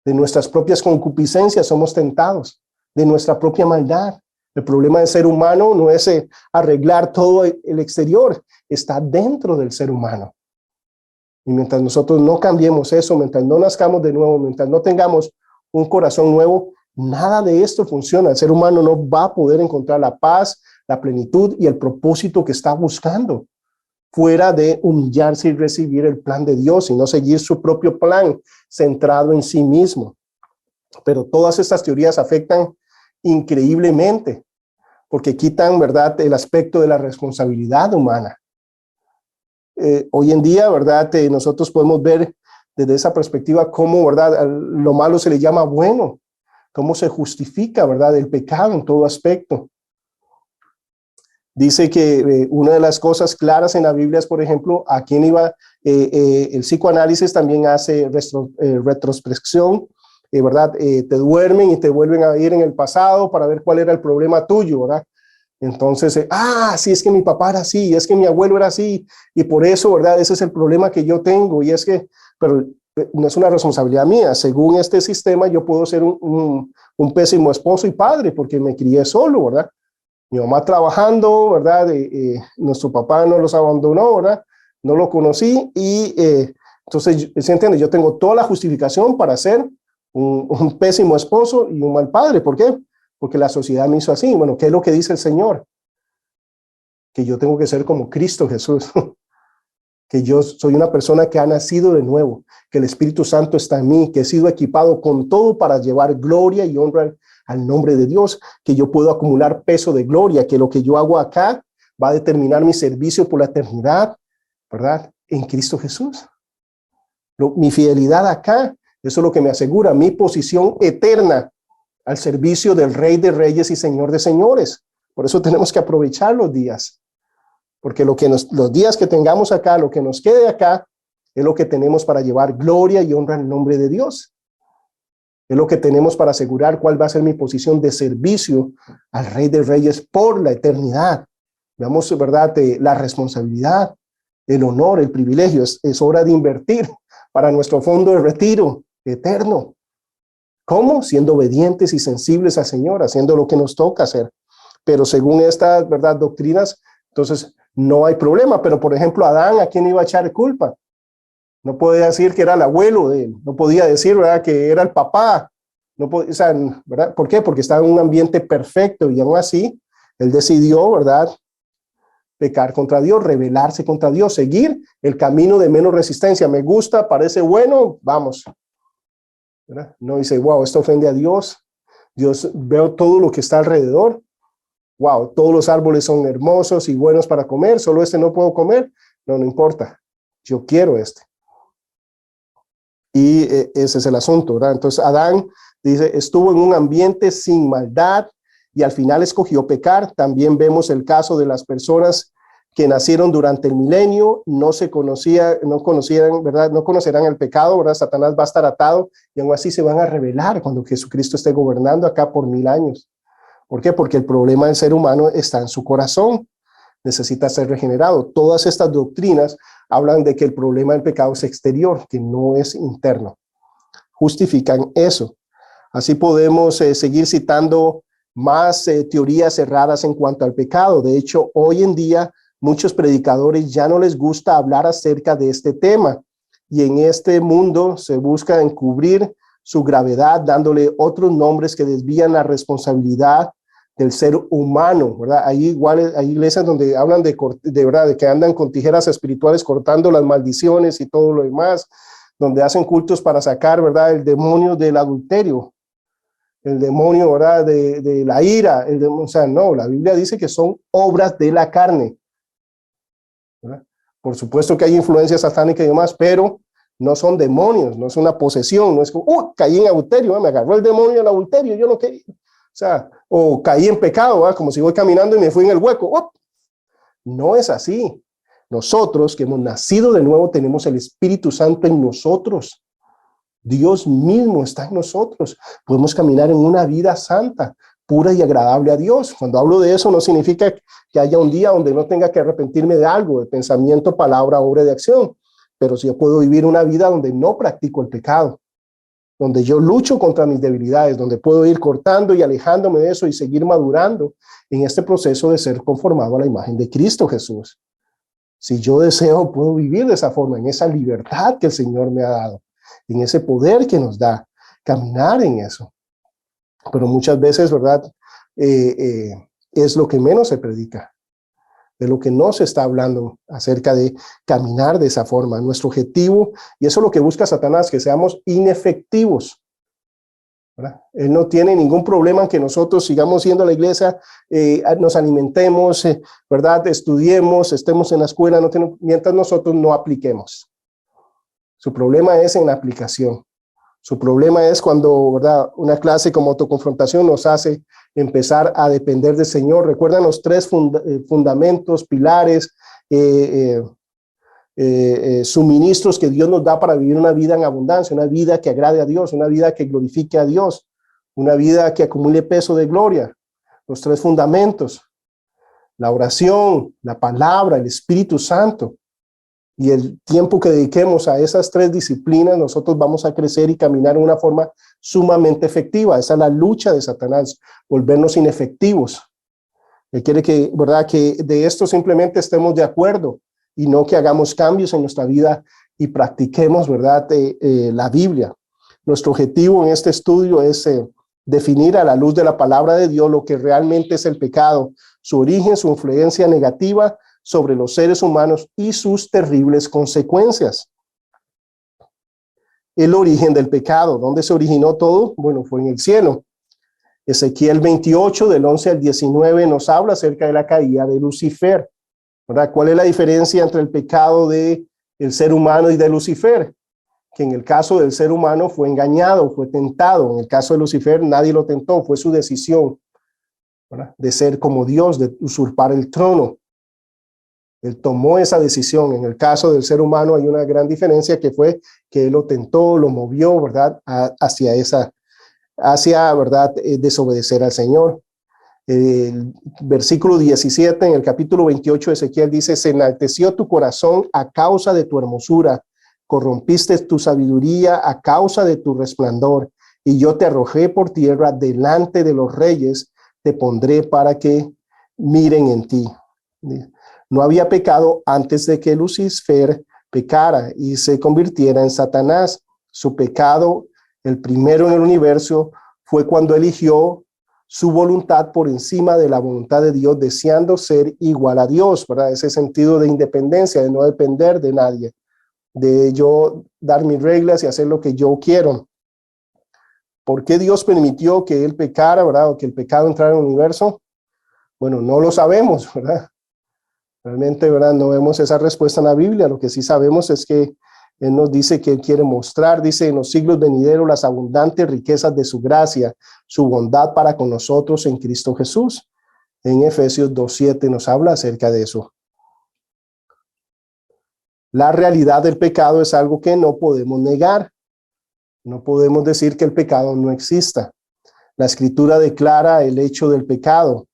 De nuestras propias concupiscencias somos tentados, de nuestra propia maldad. El problema del ser humano no es arreglar todo el exterior, está dentro del ser humano. Y mientras nosotros no cambiemos eso, mientras no nazcamos de nuevo, mientras no tengamos un corazón nuevo, nada de esto funciona. El ser humano no va a poder encontrar la paz, la plenitud y el propósito que está buscando, fuera de humillarse y recibir el plan de Dios y no seguir su propio plan centrado en sí mismo. Pero todas estas teorías afectan increíblemente, porque quitan, ¿verdad?, el aspecto de la responsabilidad humana. Hoy en día, ¿verdad?, nosotros podemos ver desde esa perspectiva cómo, ¿verdad?, lo malo se le llama bueno, cómo se justifica, ¿verdad?, el pecado en todo aspecto. Dice que una de las cosas claras en la Biblia es, por ejemplo, a quién iba, el psicoanálisis también hace retrospección, ¿verdad? Te duermen y te vuelven a ir en el pasado para ver cuál era el problema tuyo, ¿verdad? Entonces, sí, es que mi papá era así, es que mi abuelo era así, y por eso, ¿verdad? Ese es el problema que yo tengo, y es que, pero no es una responsabilidad mía. Según este sistema, yo puedo ser un pésimo esposo y padre, porque me crié solo, ¿verdad? Mi mamá trabajando, ¿verdad? Nuestro papá no los abandonó, ¿verdad? No lo conocí, y entonces, ¿se entiende? Yo tengo toda la justificación para ser un pésimo esposo y un mal padre. ¿Por qué? Porque la sociedad me hizo así. Bueno, ¿qué es lo que dice el Señor? Que yo tengo que ser como Cristo Jesús, que yo soy una persona que ha nacido de nuevo, que el Espíritu Santo está en mí, que he sido equipado con todo para llevar gloria y honra al nombre de Dios, que yo puedo acumular peso de gloria, que lo que yo hago acá va a determinar mi servicio por la eternidad, ¿verdad? En Cristo Jesús. Mi fidelidad acá, eso es lo que me asegura mi posición eterna al servicio del Rey de Reyes y Señor de Señores. Por eso tenemos que aprovechar los días, porque los días que tengamos acá, lo que nos quede acá, es lo que tenemos para llevar gloria y honra al nombre de Dios. Es lo que tenemos para asegurar cuál va a ser mi posición de servicio al Rey de Reyes por la eternidad. Veamos, ¿verdad?, la responsabilidad, el honor, el privilegio. Es hora de invertir para nuestro fondo de retiro eterno. ¿Cómo? Siendo obedientes y sensibles al Señor, haciendo lo que nos toca hacer. Pero según estas, ¿verdad?, doctrinas, entonces no hay problema. Pero, por ejemplo, Adán, ¿a quién iba a echar culpa? No podía decir que era el abuelo de él, no podía decir, ¿verdad?, que era el papá. No podía, o sea, ¿verdad? ¿Por qué? Porque estaba en un ambiente perfecto, y aún así él decidió, ¿verdad?, pecar contra Dios, rebelarse contra Dios, seguir el camino de menos resistencia. Me gusta, parece bueno, vamos. ¿Verdad? No dice, wow, esto ofende a Dios. Dios, veo todo lo que está alrededor. Wow, todos los árboles son hermosos y buenos para comer, solo este no puedo comer. No importa, yo quiero este. Y ese es el asunto, ¿verdad? Entonces Adán, dice, estuvo en un ambiente sin maldad y al final escogió pecar. También vemos el caso de las personas que nacieron durante el milenio, no conocieran, ¿verdad? No conocerán el pecado, ¿verdad? Satanás va a estar atado y aún así se van a rebelar cuando Jesucristo esté gobernando acá por 1000 años. ¿Por qué? Porque el problema del ser humano está en su corazón. necesita ser regenerado. Todas estas doctrinas hablan de que el problema del pecado es exterior, que no es interno. Justifican eso. Así podemos seguir citando más teorías erradas en cuanto al pecado. De hecho, hoy en día muchos predicadores ya no les gusta hablar acerca de este tema, y en este mundo se busca encubrir su gravedad dándole otros nombres que desvían la responsabilidad del ser humano, ¿verdad? Ahí igual hay iglesias donde hablan de verdad, de que andan con tijeras espirituales cortando las maldiciones y todo lo demás, donde hacen cultos para sacar, ¿verdad?, el demonio del adulterio, el demonio, ¿verdad?, de la ira, o sea, no, la Biblia dice que son obras de la carne, ¿verdad? Por supuesto que hay influencia satánica y demás, pero no son demonios, no es una posesión, no es como, caí en adulterio, me agarró el demonio del adulterio, yo no quería, o sea, o caí en pecado, ¿verdad?, como si voy caminando y me fui en el hueco. No es así. Nosotros que hemos nacido de nuevo tenemos el Espíritu Santo en nosotros. Dios mismo está en nosotros. Podemos caminar en una vida santa, pura y agradable a Dios. Cuando hablo de eso no significa que haya un día donde no tenga que arrepentirme de algo, de pensamiento, palabra, obra, de acción. Pero si yo puedo vivir una vida donde no practico el pecado, donde yo lucho contra mis debilidades, donde puedo ir cortando y alejándome de eso y seguir madurando en este proceso de ser conformado a la imagen de Cristo Jesús. Si yo deseo, puedo vivir de esa forma, en esa libertad que el Señor me ha dado, en ese poder que nos da, caminar en eso. Pero muchas veces, ¿verdad?, es lo que menos se predica, de lo que no se está hablando acerca de caminar de esa forma. Nuestro objetivo, y eso es lo que busca Satanás, que seamos inefectivos, ¿verdad? Él no tiene ningún problema en que nosotros sigamos yendo a la iglesia, nos alimentemos, ¿verdad?, estudiemos, estemos en la escuela, mientras nosotros no apliquemos. Su problema es en la aplicación. Su problema es cuando, ¿verdad?, una clase como autoconfrontación nos hace empezar a depender del Señor. Recuerdan los tres fundamentos, pilares, suministros que Dios nos da para vivir una vida en abundancia, una vida que agrade a Dios, una vida que glorifique a Dios, una vida que acumule peso de gloria. Los tres fundamentos: la oración, la palabra, el Espíritu Santo. Y el tiempo que dediquemos a esas tres disciplinas, nosotros vamos a crecer y caminar de una forma sumamente efectiva. Esa es la lucha de Satanás, volvernos inefectivos. Él quiere que, ¿verdad?, que de esto simplemente estemos de acuerdo y no que hagamos cambios en nuestra vida y practiquemos, ¿verdad?, la Biblia. Nuestro objetivo en este estudio es definir a la luz de la palabra de Dios lo que realmente es el pecado, su origen, su influencia negativa sobre los seres humanos y sus terribles consecuencias. El origen del pecado, ¿dónde se originó todo? Bueno, fue en el cielo. Ezequiel 28, del 11 al 19, nos habla acerca de la caída de Lucifer, ¿verdad? ¿Cuál es la diferencia entre el pecado del ser humano y de Lucifer? Que en el caso del ser humano fue engañado, fue tentado. En el caso de Lucifer nadie lo tentó, fue su decisión, ¿verdad?, de ser como Dios, de usurpar el trono. Él tomó esa decisión. En el caso del ser humano hay una gran diferencia, que fue que él lo tentó, lo movió, ¿verdad?, hacia, ¿verdad?, desobedecer al Señor. El versículo 17 en el capítulo 28 de Ezequiel dice: se enalteció tu corazón a causa de tu hermosura, corrompiste tu sabiduría a causa de tu resplandor, y yo te arrojé por tierra delante de los reyes, te pondré para que miren en ti. No había pecado antes de que Lucifer pecara y se convirtiera en Satanás. Su pecado, el primero en el universo, fue cuando eligió su voluntad por encima de la voluntad de Dios, deseando ser igual a Dios, ¿verdad? Ese sentido de independencia, de no depender de nadie, de yo dar mis reglas y hacer lo que yo quiero. ¿Por qué Dios permitió que él pecara, ¿verdad?, o que el pecado entrara en el universo? Bueno, no lo sabemos, ¿verdad? Realmente, ¿verdad?, no vemos esa respuesta en la Biblia. Lo que sí sabemos es que Él nos dice que Él quiere mostrar, dice, en los siglos venideros las abundantes riquezas de su gracia, su bondad para con nosotros en Cristo Jesús. En Efesios 2:7 nos habla acerca de eso. La realidad del pecado es algo que no podemos negar. No podemos decir que el pecado no exista. La Escritura declara el hecho del pecado.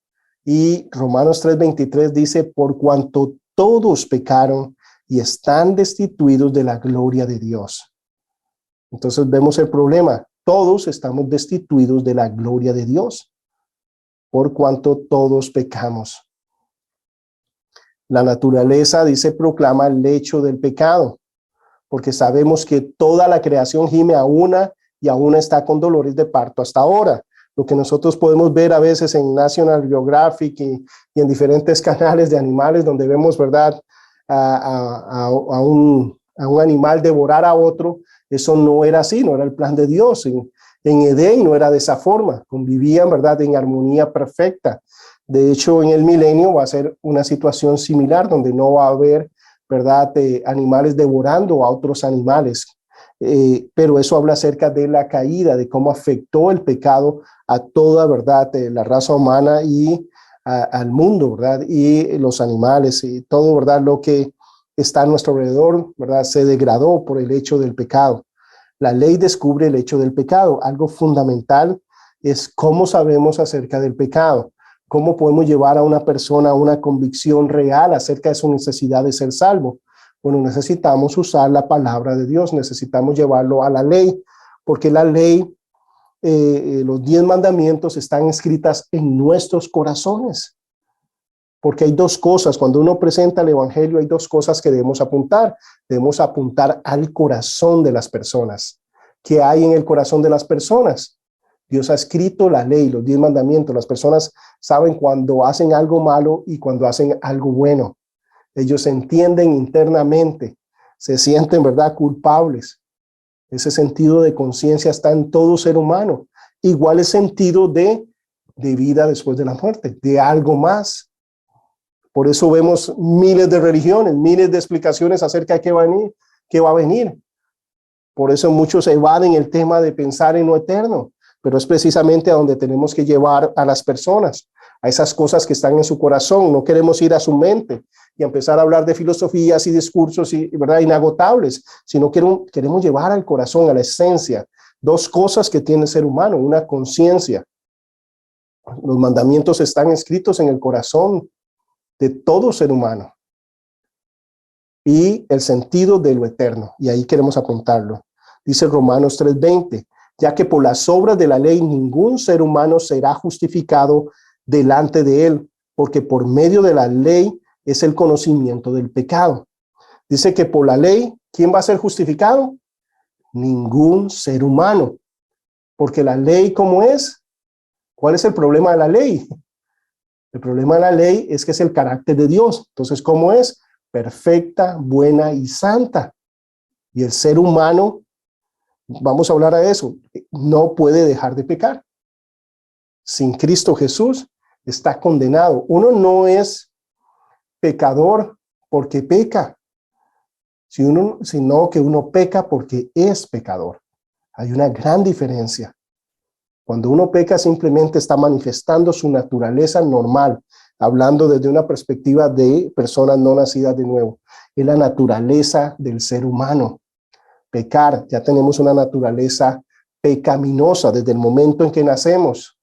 Y Romanos 3:23 dice, por cuanto todos pecaron y están destituidos de la gloria de Dios. Entonces vemos el problema. Todos estamos destituidos de la gloria de Dios, por cuanto todos pecamos. La naturaleza, dice, proclama el hecho del pecado, porque sabemos que toda la creación gime a una y a una está con dolores de parto hasta ahora. Lo que nosotros podemos ver a veces en National Geographic y en diferentes canales de animales donde vemos, ¿verdad?, a un animal devorar a otro, eso no era así, no era el plan de Dios. En Edén no era de esa forma, convivían, ¿verdad?, en armonía perfecta. De hecho, en el milenio va a ser una situación similar, donde no va a haber, ¿verdad?, animales devorando a otros animales. Pero eso habla acerca de la caída, de cómo afectó el pecado a toda, ¿verdad?, la raza humana y al mundo, ¿verdad?, y los animales y todo, ¿verdad?, lo que está a nuestro alrededor, ¿verdad?, se degradó por el hecho del pecado. La ley descubre el hecho del pecado. Algo fundamental es cómo sabemos acerca del pecado, cómo podemos llevar a una persona a una convicción real acerca de su necesidad de ser salvo. Bueno, necesitamos usar la palabra de Dios, necesitamos llevarlo a la ley, porque la ley, los 10 mandamientos están escritas en nuestros corazones. Porque hay dos cosas, cuando uno presenta el evangelio, hay dos cosas que debemos apuntar al corazón de las personas. ¿Qué hay en el corazón de las personas? Dios ha escrito la ley, los 10 mandamientos. Las personas saben cuando hacen algo malo y cuando hacen algo bueno. Ellos entienden internamente, se sienten, ¿verdad?, culpables. Ese sentido de conciencia está en todo ser humano. Igual el sentido de vida después de la muerte, de algo más. Por eso vemos miles de religiones, miles de explicaciones acerca de qué va a venir. Por eso muchos evaden el tema de pensar en lo eterno, pero es precisamente a donde tenemos que llevar a las personas, a esas cosas que están en su corazón. No queremos ir a su mente y empezar a hablar de filosofías y discursos, ¿verdad?, inagotables, sino queremos llevar al corazón, a la esencia. Dos cosas que tiene el ser humano: una conciencia. Los mandamientos están escritos en el corazón de todo ser humano, y el sentido de lo eterno, y ahí queremos apuntarlo. Dice Romanos 3:20, ya que por las obras de la ley ningún ser humano será justificado delante de él, porque por medio de la ley es el conocimiento del pecado. Dice que por la ley, ¿quién va a ser justificado? Ningún ser humano, porque la ley, ¿cómo es? ¿Cuál es el problema de la ley? El problema de la ley es que es el carácter de Dios. Entonces, ¿cómo es? Perfecta, buena y santa. Y el ser humano, vamos a hablar de eso, no puede dejar de pecar. Sin Cristo Jesús está condenado. Uno no es pecador porque peca, sino que uno peca porque es pecador. Hay una gran diferencia. Cuando uno peca, simplemente está manifestando su naturaleza normal, hablando desde una perspectiva de personas no nacidas de nuevo. Es la naturaleza del ser humano. Pecar, ya tenemos una naturaleza pecaminosa desde el momento en que nacemos.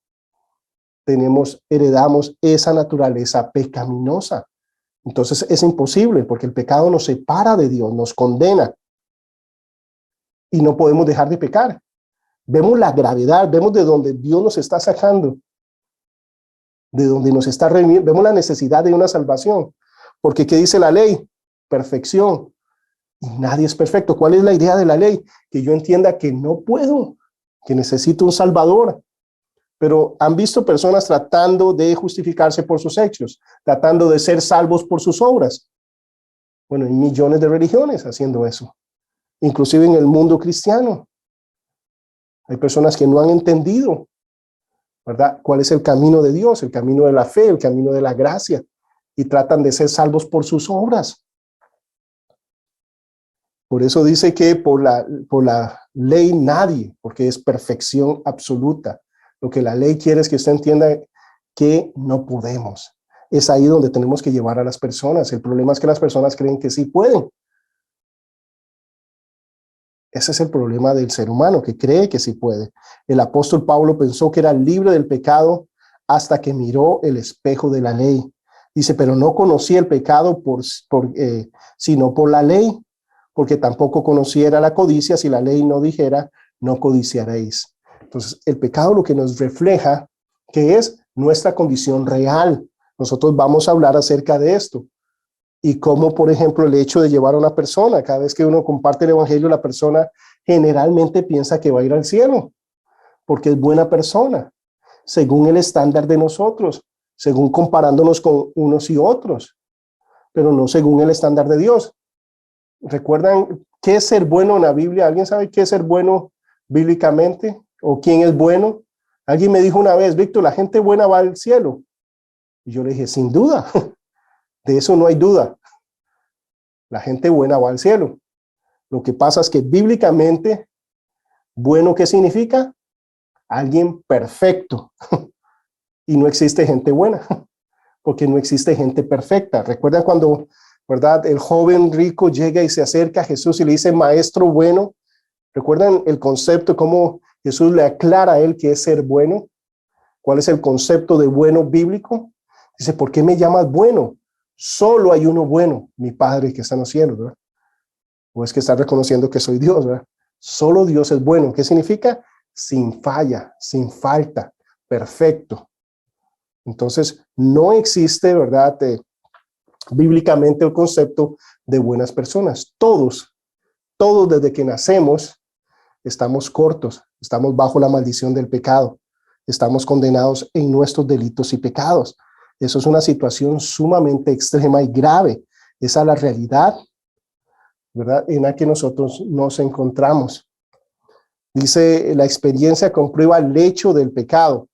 Heredamos esa naturaleza pecaminosa. Entonces es imposible, porque el pecado nos separa de Dios, nos condena. Y no podemos dejar de pecar. Vemos la gravedad, vemos de donde Dios nos está sacando, de donde nos está redimiendo. Vemos la necesidad de una salvación, porque ¿qué dice la ley? Perfección. Y nadie es perfecto. ¿Cuál es la idea de la ley? Que yo entienda que no puedo, que necesito un salvador. Pero han visto personas tratando de justificarse por sus hechos, tratando de ser salvos por sus obras. Bueno, hay millones de religiones haciendo eso, inclusive en el mundo cristiano. Hay personas que no han entendido, ¿verdad?, cuál es el camino de Dios, el camino de la fe, el camino de la gracia, y tratan de ser salvos por sus obras. Por eso dice que por la ley nadie, porque es perfección absoluta. Lo que la ley quiere es que usted entienda que no podemos. Es ahí donde tenemos que llevar a las personas. El problema es que las personas creen que sí pueden. Ese es el problema del ser humano, que cree que sí puede. El apóstol Pablo pensó que era libre del pecado hasta que miró el espejo de la ley. Dice, pero no conocí el pecado sino por la ley, porque tampoco conociera la codicia si la ley no dijera, no codiciaréis. Entonces, el pecado lo que nos refleja que es nuestra condición real. Nosotros vamos a hablar acerca de esto. Y cómo, por ejemplo, el hecho de llevar a una persona, cada vez que uno comparte el evangelio, la persona generalmente piensa que va a ir al cielo, porque es buena persona, según el estándar de nosotros, según comparándonos con unos y otros, pero no según el estándar de Dios. ¿Recuerdan qué es ser bueno en la Biblia? ¿Alguien sabe qué es ser bueno bíblicamente? ¿O quién es bueno? Alguien me dijo una vez, Víctor, la gente buena va al cielo. Y yo le dije, sin duda, de eso no hay duda. La gente buena va al cielo. Lo que pasa es que bíblicamente, bueno, ¿qué significa? Alguien perfecto. Y no existe gente buena, porque no existe gente perfecta. ¿Recuerdan cuando, verdad, el joven rico llega y se acerca a Jesús y le dice, maestro bueno? ¿Recuerdan el concepto, cómo Jesús le aclara a él qué es ser bueno? ¿Cuál es el concepto de bueno bíblico? Dice, ¿por qué me llamas bueno? Solo hay uno bueno, mi Padre que está en los cielos, ¿verdad? O es que está reconociendo que soy Dios, ¿verdad? Solo Dios es bueno. ¿Qué significa? Sin falla, sin falta, perfecto. Entonces, no existe, ¿verdad? Bíblicamente el concepto de buenas personas. Todos desde que nacemos, estamos cortos, estamos bajo la maldición del pecado, estamos condenados en nuestros delitos y pecados. Eso es una situación sumamente extrema y grave. Esa es la realidad, ¿verdad?, en la que nosotros nos encontramos. Dice, la experiencia comprueba el hecho del pecado.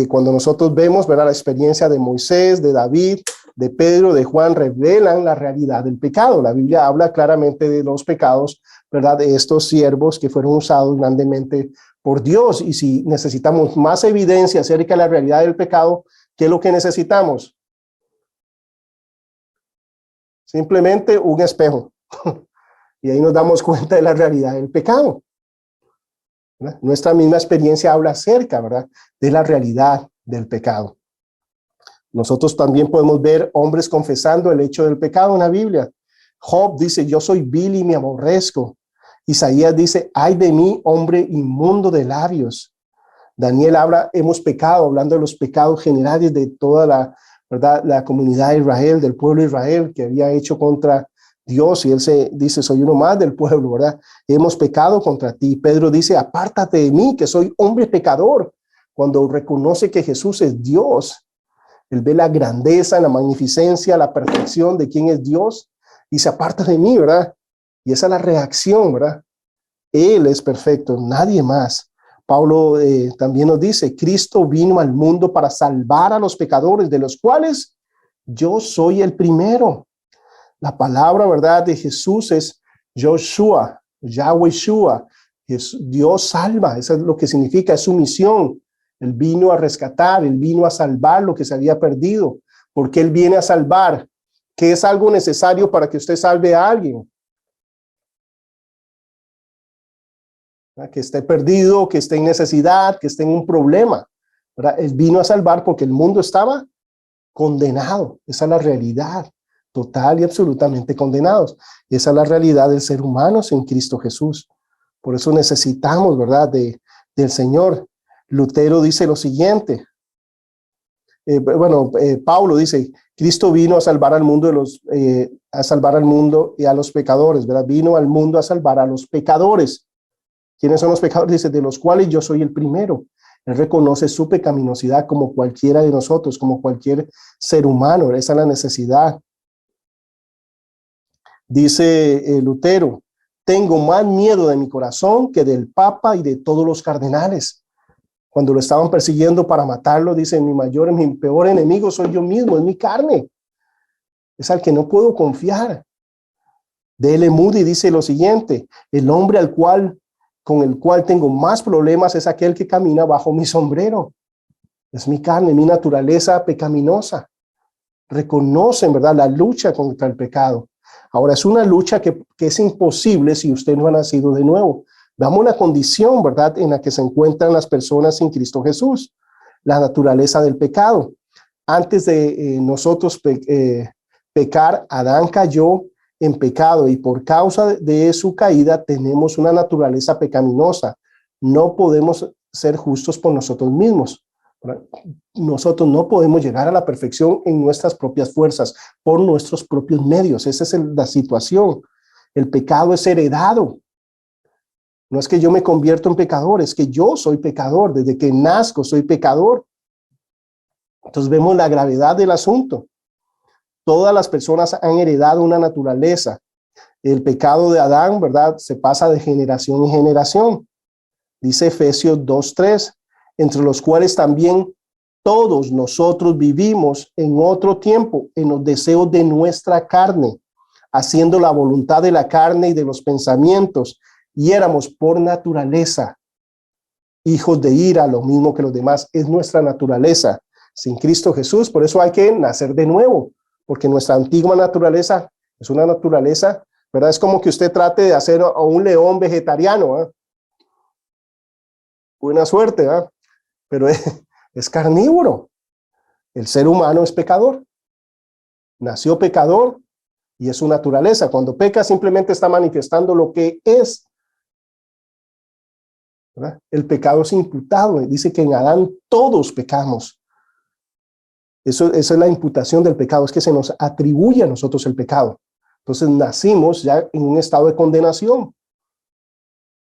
Cuando nosotros vemos, ¿verdad?, la experiencia de Moisés, de David, de Pedro, de Juan, revelan la realidad del pecado. La Biblia habla claramente de los pecados, ¿verdad?, de estos siervos que fueron usados grandemente por Dios. Y si necesitamos más evidencia acerca de la realidad del pecado, ¿qué es lo que necesitamos? Simplemente un espejo. Y ahí nos damos cuenta de la realidad del pecado. ¿Verdad? Nuestra misma experiencia habla acerca, ¿verdad?, de la realidad del pecado. Nosotros también podemos ver hombres confesando el hecho del pecado en la Biblia. Job dice, yo soy vil y me aborrezco. Isaías dice, ay de mí, hombre inmundo de labios. Daniel habla, hemos pecado, hablando de los pecados generales de toda la, ¿verdad?, la comunidad de Israel, del pueblo de Israel, que había hecho contra Dios, y él se dice, soy uno más del pueblo, ¿verdad? Hemos pecado contra ti. Pedro dice, apártate de mí, que soy hombre pecador. Cuando reconoce que Jesús es Dios, él ve la grandeza, la magnificencia, la perfección de quién es Dios, y se aparta de mí, ¿verdad? Y esa es la reacción, ¿verdad? Él es perfecto, nadie más. Pablo también nos dice, Cristo vino al mundo para salvar a los pecadores, de los cuales yo soy el primero. La palabra, ¿verdad?, de Jesús es Yoshua, Yahweh, Dios salva, eso es lo que significa, es su misión. Él vino a rescatar, él vino a salvar lo que se había perdido. ¿Por qué él viene a salvar? ¿Qué es algo necesario para que usted salve a alguien? Que esté perdido, que esté en necesidad, que esté en un problema, ¿verdad? Él vino a salvar porque el mundo estaba condenado. Esa es la realidad, total y absolutamente condenados. Esa es la realidad del ser humano sin Cristo Jesús. Por eso necesitamos, ¿verdad?, del Señor. Lutero dice lo siguiente. Pablo dice, Cristo vino a salvar al mundo a salvar al mundo y a los pecadores, ¿verdad? Vino al mundo a salvar a los pecadores. ¿Quiénes son los pecadores? Dice, de los cuales yo soy el primero. Él reconoce su pecaminosidad como cualquiera de nosotros, como cualquier ser humano. Esa es la necesidad. Dice Lutero, tengo más miedo de mi corazón que del Papa y de todos los cardenales. Cuando lo estaban persiguiendo para matarlo, dice, mi peor enemigo soy yo mismo, es mi carne. Es al que no puedo confiar. D.L. Moody dice lo siguiente, el hombre con el cual tengo más problemas es aquel que camina bajo mi sombrero. Es mi carne, mi naturaleza pecaminosa. Reconocen, ¿verdad?, la lucha contra el pecado. Ahora, es una lucha que es imposible si usted no ha nacido de nuevo. Veamos la condición, ¿verdad?, en la que se encuentran las personas sin Cristo Jesús. la naturaleza del pecado. Antes de nosotros pecar, Adán cayó en pecado y por causa de su caída tenemos una naturaleza pecaminosa. No podemos ser justos por nosotros mismos. Nosotros no podemos llegar a la perfección en nuestras propias fuerzas, por nuestros propios medios. Esa es la situación. El pecado es heredado. No es que yo me convierto en pecador, es que yo soy pecador. Desde que nazco soy pecador. Entonces vemos la gravedad del asunto. Todas las personas han heredado una naturaleza. El pecado de Adán, ¿verdad?, se pasa de generación en generación. Dice Efesios 2:3, entre los cuales también todos nosotros vivimos en otro tiempo en los deseos de nuestra carne, haciendo la voluntad de la carne y de los pensamientos, y éramos por naturaleza hijos de ira, lo mismo que los demás. Es nuestra naturaleza sin Cristo Jesús. Por eso hay que nacer de nuevo, porque nuestra antigua naturaleza es una naturaleza, ¿verdad? Es como que usted trate de hacer a un león vegetariano, ¿eh? Buena suerte, ¿eh? Pero es carnívoro. El ser humano es pecador. Nació pecador y es su naturaleza. Cuando peca simplemente está manifestando lo que es, ¿verdad? El pecado es imputado. Dice que en Adán todos pecamos. Esa es la imputación del pecado, es que se nos atribuye a nosotros el pecado. Entonces nacimos ya en un estado de condenación.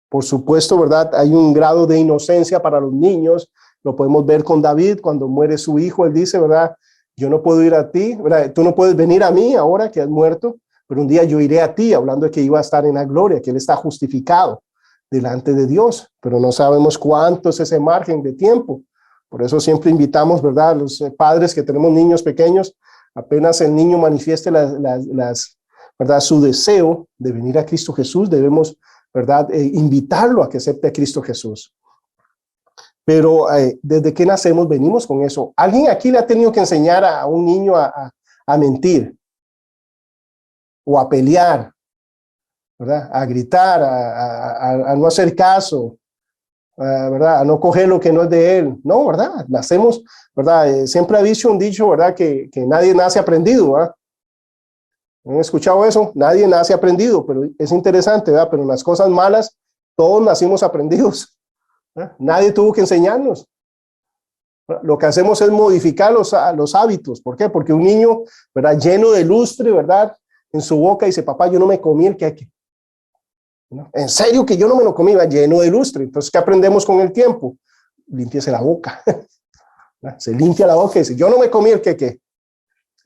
Por supuesto, ¿verdad? Hay un grado de inocencia para los niños. Lo podemos ver con David cuando muere su hijo. Él dice, ¿verdad? Yo no puedo ir a ti, ¿verdad? Tú no puedes venir a mí ahora que has muerto, pero un día yo iré a ti, hablando de que iba a estar en la gloria, que él está justificado delante de Dios, pero no sabemos cuánto es ese margen de tiempo. Por eso siempre invitamos, ¿verdad?, a los padres que tenemos niños pequeños, apenas el niño manifieste ¿verdad?, su deseo de venir a Cristo Jesús, debemos, ¿verdad?, invitarlo a que acepte a Cristo Jesús. Pero desde que nacemos venimos con eso. ¿Alguien aquí le ha tenido que enseñar a un niño a mentir? O a pelear, ¿verdad? A gritar, a no hacer caso, ¿verdad? A no coger lo que no es de él. No, ¿verdad? Nacemos, ¿verdad? Siempre ha dicho un dicho, ¿verdad? Que nadie nace aprendido, ¿verdad? ¿Han escuchado eso? Nadie nace aprendido, pero es interesante, ¿verdad? Pero en las cosas malas, todos nacimos aprendidos. ¿Verdad? Nadie tuvo que enseñarnos. Lo que hacemos es modificar los hábitos. ¿Por qué? Porque un niño, ¿verdad?, lleno de lustre, ¿verdad?, en su boca dice, papá, yo no me comí el queque. ¿No? En serio que yo no me lo comí, va lleno de lustre. Entonces, ¿qué aprendemos con el tiempo? Límpiese la boca. Se limpia la boca y dice, yo no me comí el queque.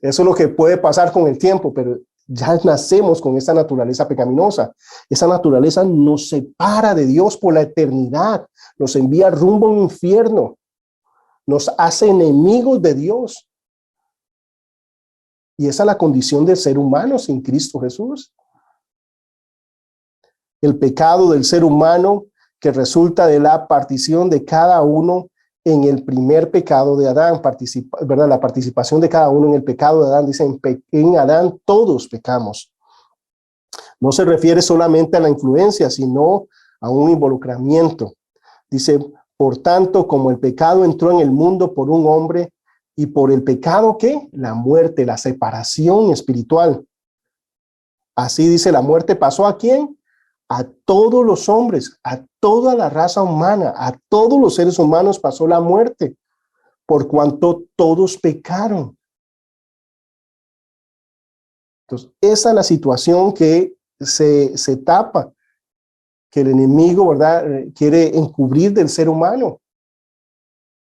Eso es lo que puede pasar con el tiempo, pero ya nacemos con esta naturaleza pecaminosa. Esa naturaleza nos separa de Dios por la eternidad, nos envía rumbo a un infierno, nos hace enemigos de Dios. Y esa es la condición del ser humano sin Cristo Jesús. El pecado del ser humano que resulta de la partición de cada uno en el primer pecado de Adán, ¿verdad? La participación de cada uno en el pecado de Adán, dice, en Adán todos pecamos. No se refiere solamente a la influencia, sino a un involucramiento. Dice, por tanto, como el pecado entró en el mundo por un hombre, y por el pecado, ¿qué? La muerte, la separación espiritual. Así dice, la muerte pasó ¿a quién? A todos los hombres, a toda la raza humana, a todos los seres humanos pasó la muerte, por cuanto todos pecaron. Entonces, esa es la situación que se tapa, que el enemigo, ¿verdad?, quiere encubrir del ser humano.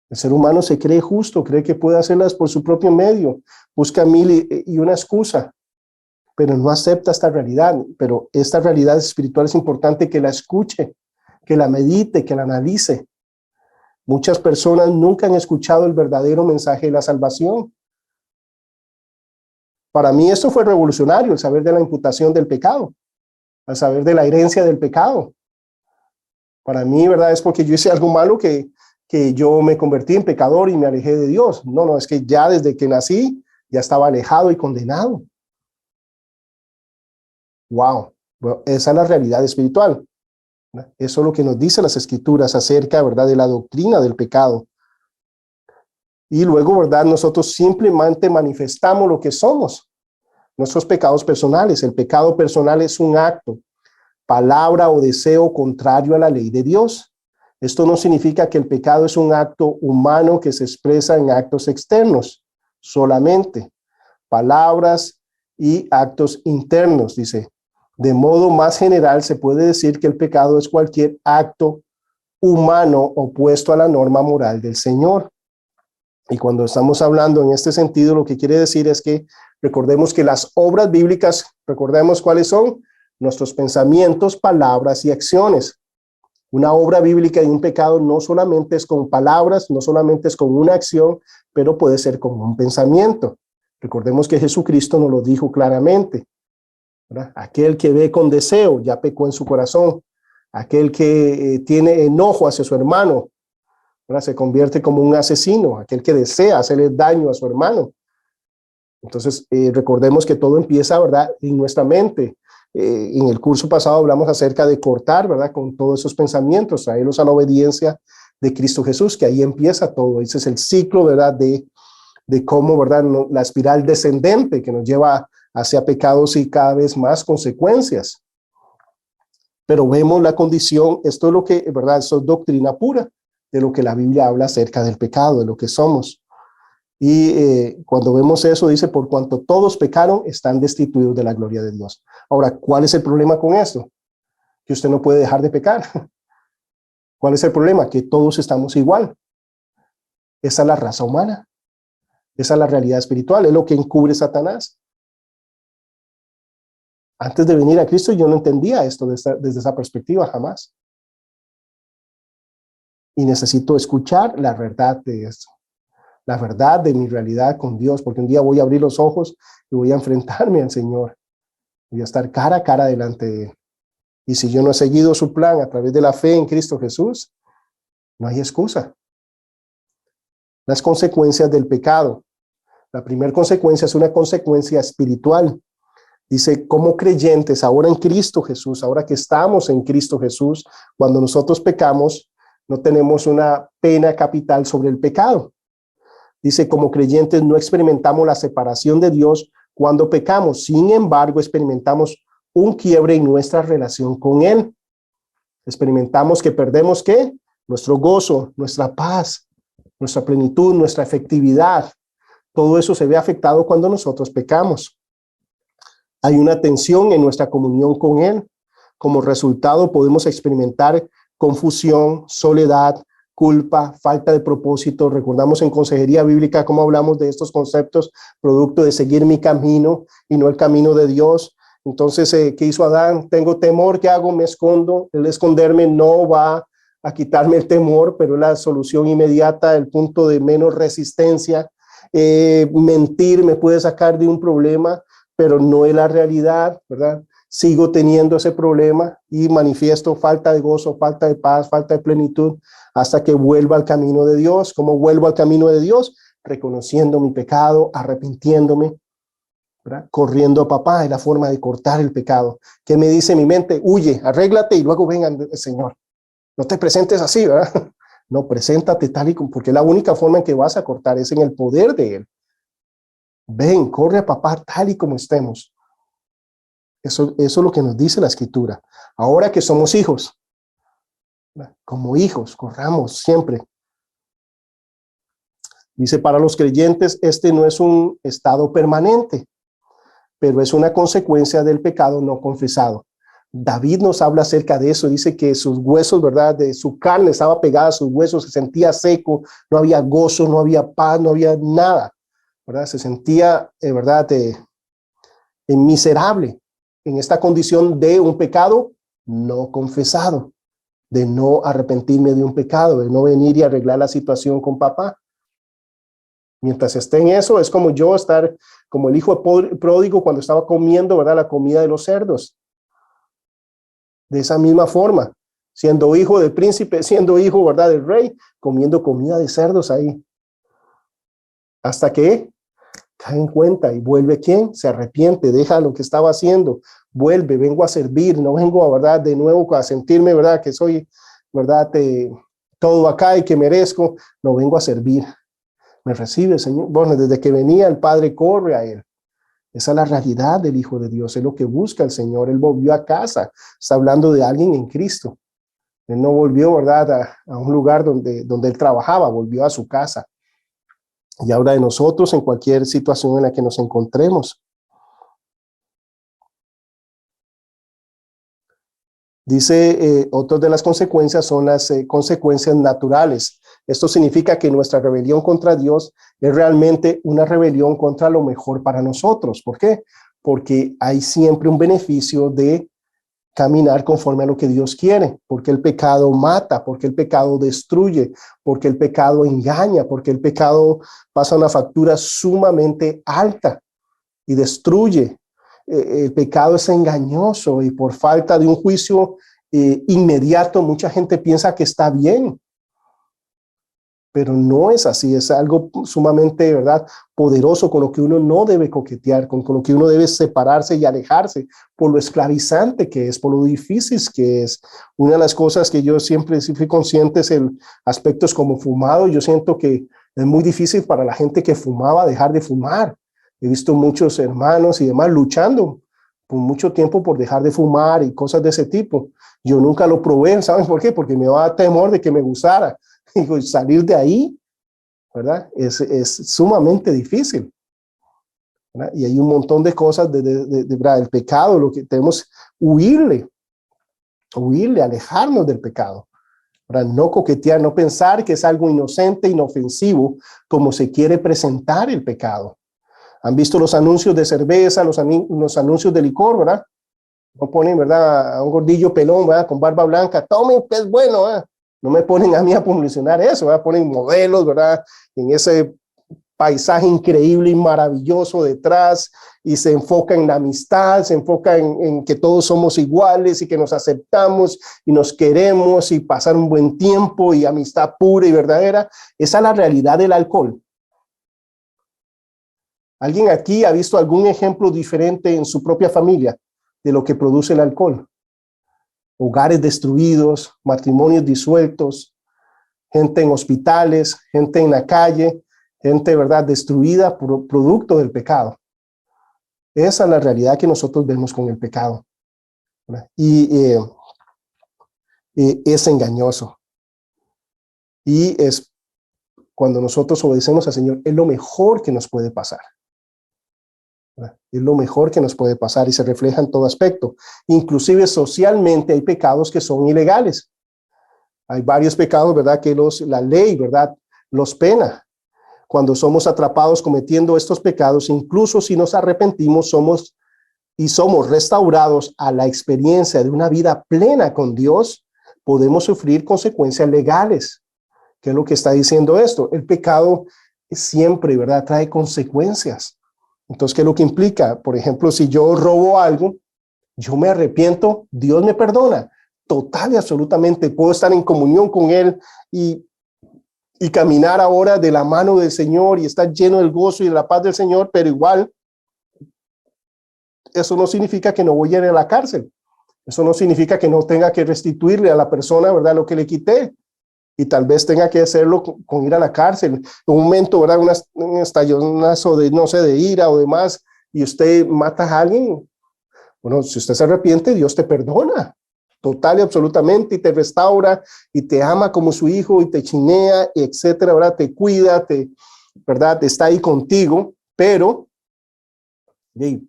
El ser humano se cree justo, cree que puede hacerlas por su propio medio, busca mil y una excusa, pero no acepta esta realidad. Pero esta realidad espiritual es importante que la escuche, que la medite, que la analice. Muchas personas nunca han escuchado el verdadero mensaje de la salvación. Para mí esto fue revolucionario, el saber de la imputación del pecado, el saber de la herencia del pecado. Para mí, ¿verdad?, es porque yo hice algo malo que yo me convertí en pecador y me alejé de Dios. No, es que ya desde que nací ya estaba alejado y condenado. Wow, bueno, esa es la realidad espiritual. Eso es lo que nos dicen las escrituras acerca, ¿verdad?, de la doctrina del pecado. Y luego, ¿verdad? Nosotros simplemente manifestamos lo que somos, nuestros pecados personales. El pecado personal es un acto, palabra o deseo contrario a la ley de Dios. Esto no significa que el pecado es un acto humano que se expresa en actos externos, solamente palabras y actos internos, dice. De modo más general, se puede decir que el pecado es cualquier acto humano opuesto a la norma moral del Señor. Y cuando estamos hablando en este sentido, lo que quiere decir es que recordemos que las obras bíblicas, recordemos cuáles son nuestros pensamientos, palabras y acciones. Una obra bíblica y un pecado no solamente es con palabras, no solamente es con una acción, pero puede ser con un pensamiento. Recordemos que Jesucristo nos lo dijo claramente, ¿verdad? Aquel que ve con deseo ya pecó en su corazón. Aquel que tiene enojo hacia su hermano, ¿verdad? Se convierte como un asesino. Aquel que desea hacerle daño a su hermano. Entonces, recordemos que todo empieza, ¿verdad?, en nuestra mente. En el curso pasado hablamos acerca de cortar, ¿verdad?, con todos esos pensamientos, traerlos a la obediencia de Cristo Jesús, que ahí empieza todo. Ese es el ciclo, ¿verdad?, de cómo, ¿verdad?, la espiral descendente que nos lleva hacia pecados y cada vez más consecuencias. Pero vemos la condición, esto es lo que, ¿verdad?, eso es doctrina pura de lo que la Biblia habla acerca del pecado, de lo que somos. Y cuando vemos eso, dice, por cuanto todos pecaron, están destituidos de la gloria de Dios. Ahora, ¿cuál es el problema con esto? Que usted no puede dejar de pecar. ¿Cuál es el problema? Que todos estamos igual. Esa es la raza humana. Esa es la realidad espiritual. Es lo que encubre Satanás. Antes de venir a Cristo, yo no entendía esto desde esa perspectiva, jamás. Y necesito escuchar la verdad de esto. La verdad de mi realidad con Dios, porque un día voy a abrir los ojos y voy a enfrentarme al Señor. Voy a estar cara a cara delante de Él. Y si yo no he seguido su plan a través de la fe en Cristo Jesús, no hay excusa. Las consecuencias del pecado. La primera consecuencia es una consecuencia espiritual. Dice, como creyentes, ahora en Cristo Jesús, ahora que estamos en Cristo Jesús, cuando nosotros pecamos, no tenemos una pena capital sobre el pecado. Dice, como creyentes no experimentamos la separación de Dios cuando pecamos. Sin embargo, experimentamos un quiebre en nuestra relación con Él. Experimentamos que perdemos, ¿qué? Nuestro gozo, nuestra paz, nuestra plenitud, nuestra efectividad. Todo eso se ve afectado cuando nosotros pecamos. Hay una tensión en nuestra comunión con Él. Como resultado, podemos experimentar confusión, soledad, culpa, falta de propósito. Recordamos en consejería bíblica cómo hablamos de estos conceptos, producto de seguir mi camino y no el camino de Dios. Entonces, ¿qué hizo Adán? Tengo temor, ¿qué hago? Me escondo. El esconderme no va a quitarme el temor, pero es la solución inmediata, el punto de menos resistencia. Mentir me puede sacar de un problema, pero no es la realidad, ¿verdad? Sigo teniendo ese problema y manifiesto falta de gozo, falta de paz, falta de plenitud, hasta que vuelva al camino de Dios. ¿Cómo vuelvo al camino de Dios? Reconociendo mi pecado, arrepintiéndome, ¿verdad? Corriendo a papá es la forma de cortar el pecado. ¿Qué me dice mi mente? Huye, arréglate y luego venga el Señor. No te presentes así, ¿verdad? No, preséntate tal y como, porque la única forma en que vas a cortar es en el poder de Él. Ven, corre a papá tal y como estemos. Eso es lo que nos dice la Escritura. Ahora que somos hijos, como hijos, corramos siempre. Dice, para los creyentes, este no es un estado permanente, pero es una consecuencia del pecado no confesado. David nos habla acerca de eso, dice que sus huesos, ¿verdad? De su carne estaba pegada a sus huesos, se sentía seco, no había gozo, no había paz, no había nada, ¿verdad? Se sentía, ¿verdad? Miserable en esta condición de un pecado no confesado, de no arrepentirme de un pecado, de no venir y arreglar la situación con papá. Mientras esté en eso, es como yo estar como el hijo pródigo cuando estaba comiendo, ¿verdad? La comida de los cerdos. De esa misma forma, siendo hijo del príncipe, siendo hijo, ¿verdad?, del rey, comiendo comida de cerdos ahí. Hasta que cae en cuenta y vuelve. ¿Quién? Se arrepiente, deja lo que estaba haciendo, vuelve, vengo a servir, no vengo a, ¿verdad?, de nuevo a sentirme, ¿verdad?, que soy, ¿verdad?, todo acá y que merezco, no, vengo a servir. Me recibe, Señor. Bueno, desde que venía el Padre corre a Él. Esa es la realidad del Hijo de Dios, es lo que busca el Señor. Él volvió a casa, está hablando de alguien en Cristo. Él no volvió, ¿verdad?, a un lugar donde él trabajaba, volvió a su casa. Y habla de nosotros en cualquier situación en la que nos encontremos. Dice, otra de las consecuencias son las consecuencias naturales. Esto significa que nuestra rebelión contra Dios es realmente una rebelión contra lo mejor para nosotros. ¿Por qué? Porque hay siempre un beneficio de caminar conforme a lo que Dios quiere, porque el pecado mata, porque el pecado destruye, porque el pecado engaña, porque el pecado pasa una factura sumamente alta y destruye. El pecado es engañoso y por falta de un juicio inmediato, mucha gente piensa que está bien, pero no es así. Es algo sumamente, ¿verdad?, poderoso, con lo que uno no debe coquetear, con lo que uno debe separarse y alejarse, por lo esclavizante que es, por lo difícil que es. Una de las cosas que yo siempre fui consciente es el aspectos como fumado. Yo siento que es muy difícil para la gente que fumaba dejar de fumar. He visto muchos hermanos y demás luchando por mucho tiempo por dejar de fumar y cosas de ese tipo. Yo nunca lo probé, ¿saben por qué? Porque me daba temor de que me gustara. Y salir de ahí, ¿verdad?, es sumamente difícil, ¿verdad? Y hay un montón de cosas ¿verdad?, el pecado, lo que tenemos, huirle, alejarnos del pecado, ¿verdad? No coquetear, no pensar que es algo inocente, inofensivo, como se quiere presentar el pecado. ¿Han visto los anuncios de cerveza, los anuncios de licor, verdad? No ponen, ¿verdad?, a un gordillo pelón, ¿verdad?, con barba blanca, tomen, pues bueno, ¿verdad? No me ponen a mí a promocionar eso, ¿verdad? Ponen modelos, ¿verdad?, en ese paisaje increíble y maravilloso detrás, y se enfoca en la amistad, se enfoca en que todos somos iguales y que nos aceptamos y nos queremos y pasar un buen tiempo y amistad pura y verdadera. Esa es la realidad del alcohol. ¿Alguien aquí ha visto algún ejemplo diferente en su propia familia de lo que produce el alcohol? Hogares destruidos, matrimonios disueltos, gente en hospitales, gente en la calle, gente, ¿verdad?, destruida por producto del pecado. Esa es la realidad que nosotros vemos con el pecado, ¿verdad? Y es engañoso. Y es cuando nosotros obedecemos al Señor, es lo mejor que nos puede pasar. Es lo mejor que nos puede pasar y se refleja en todo aspecto. Inclusive socialmente hay pecados que son ilegales. Hay varios pecados, ¿verdad?, que la ley, ¿verdad?, los pena. Cuando somos atrapados cometiendo estos pecados, incluso si nos arrepentimos, somos restaurados a la experiencia de una vida plena con Dios, podemos sufrir consecuencias legales. ¿Qué es lo que está diciendo esto? El pecado siempre, ¿verdad?, trae consecuencias. Entonces, ¿qué es lo que implica? Por ejemplo, si yo robo algo, yo me arrepiento, Dios me perdona total y absolutamente. Puedo estar en comunión con Él y caminar ahora de la mano del Señor y estar lleno del gozo y de la paz del Señor, pero igual eso no significa que no voy a ir a la cárcel. Eso no significa que no tenga que restituirle a la persona, ¿verdad?, lo que le quité. Y tal vez tenga que hacerlo con ir a la cárcel. En un momento, ¿verdad?, un estallonazo de, no sé, de ira o demás, y usted mata a alguien. Bueno, si usted se arrepiente, Dios te perdona total y absolutamente y te restaura y te ama como su hijo y te chinea, etcétera, ¿verdad? Te cuida, ¿verdad? Está ahí contigo, pero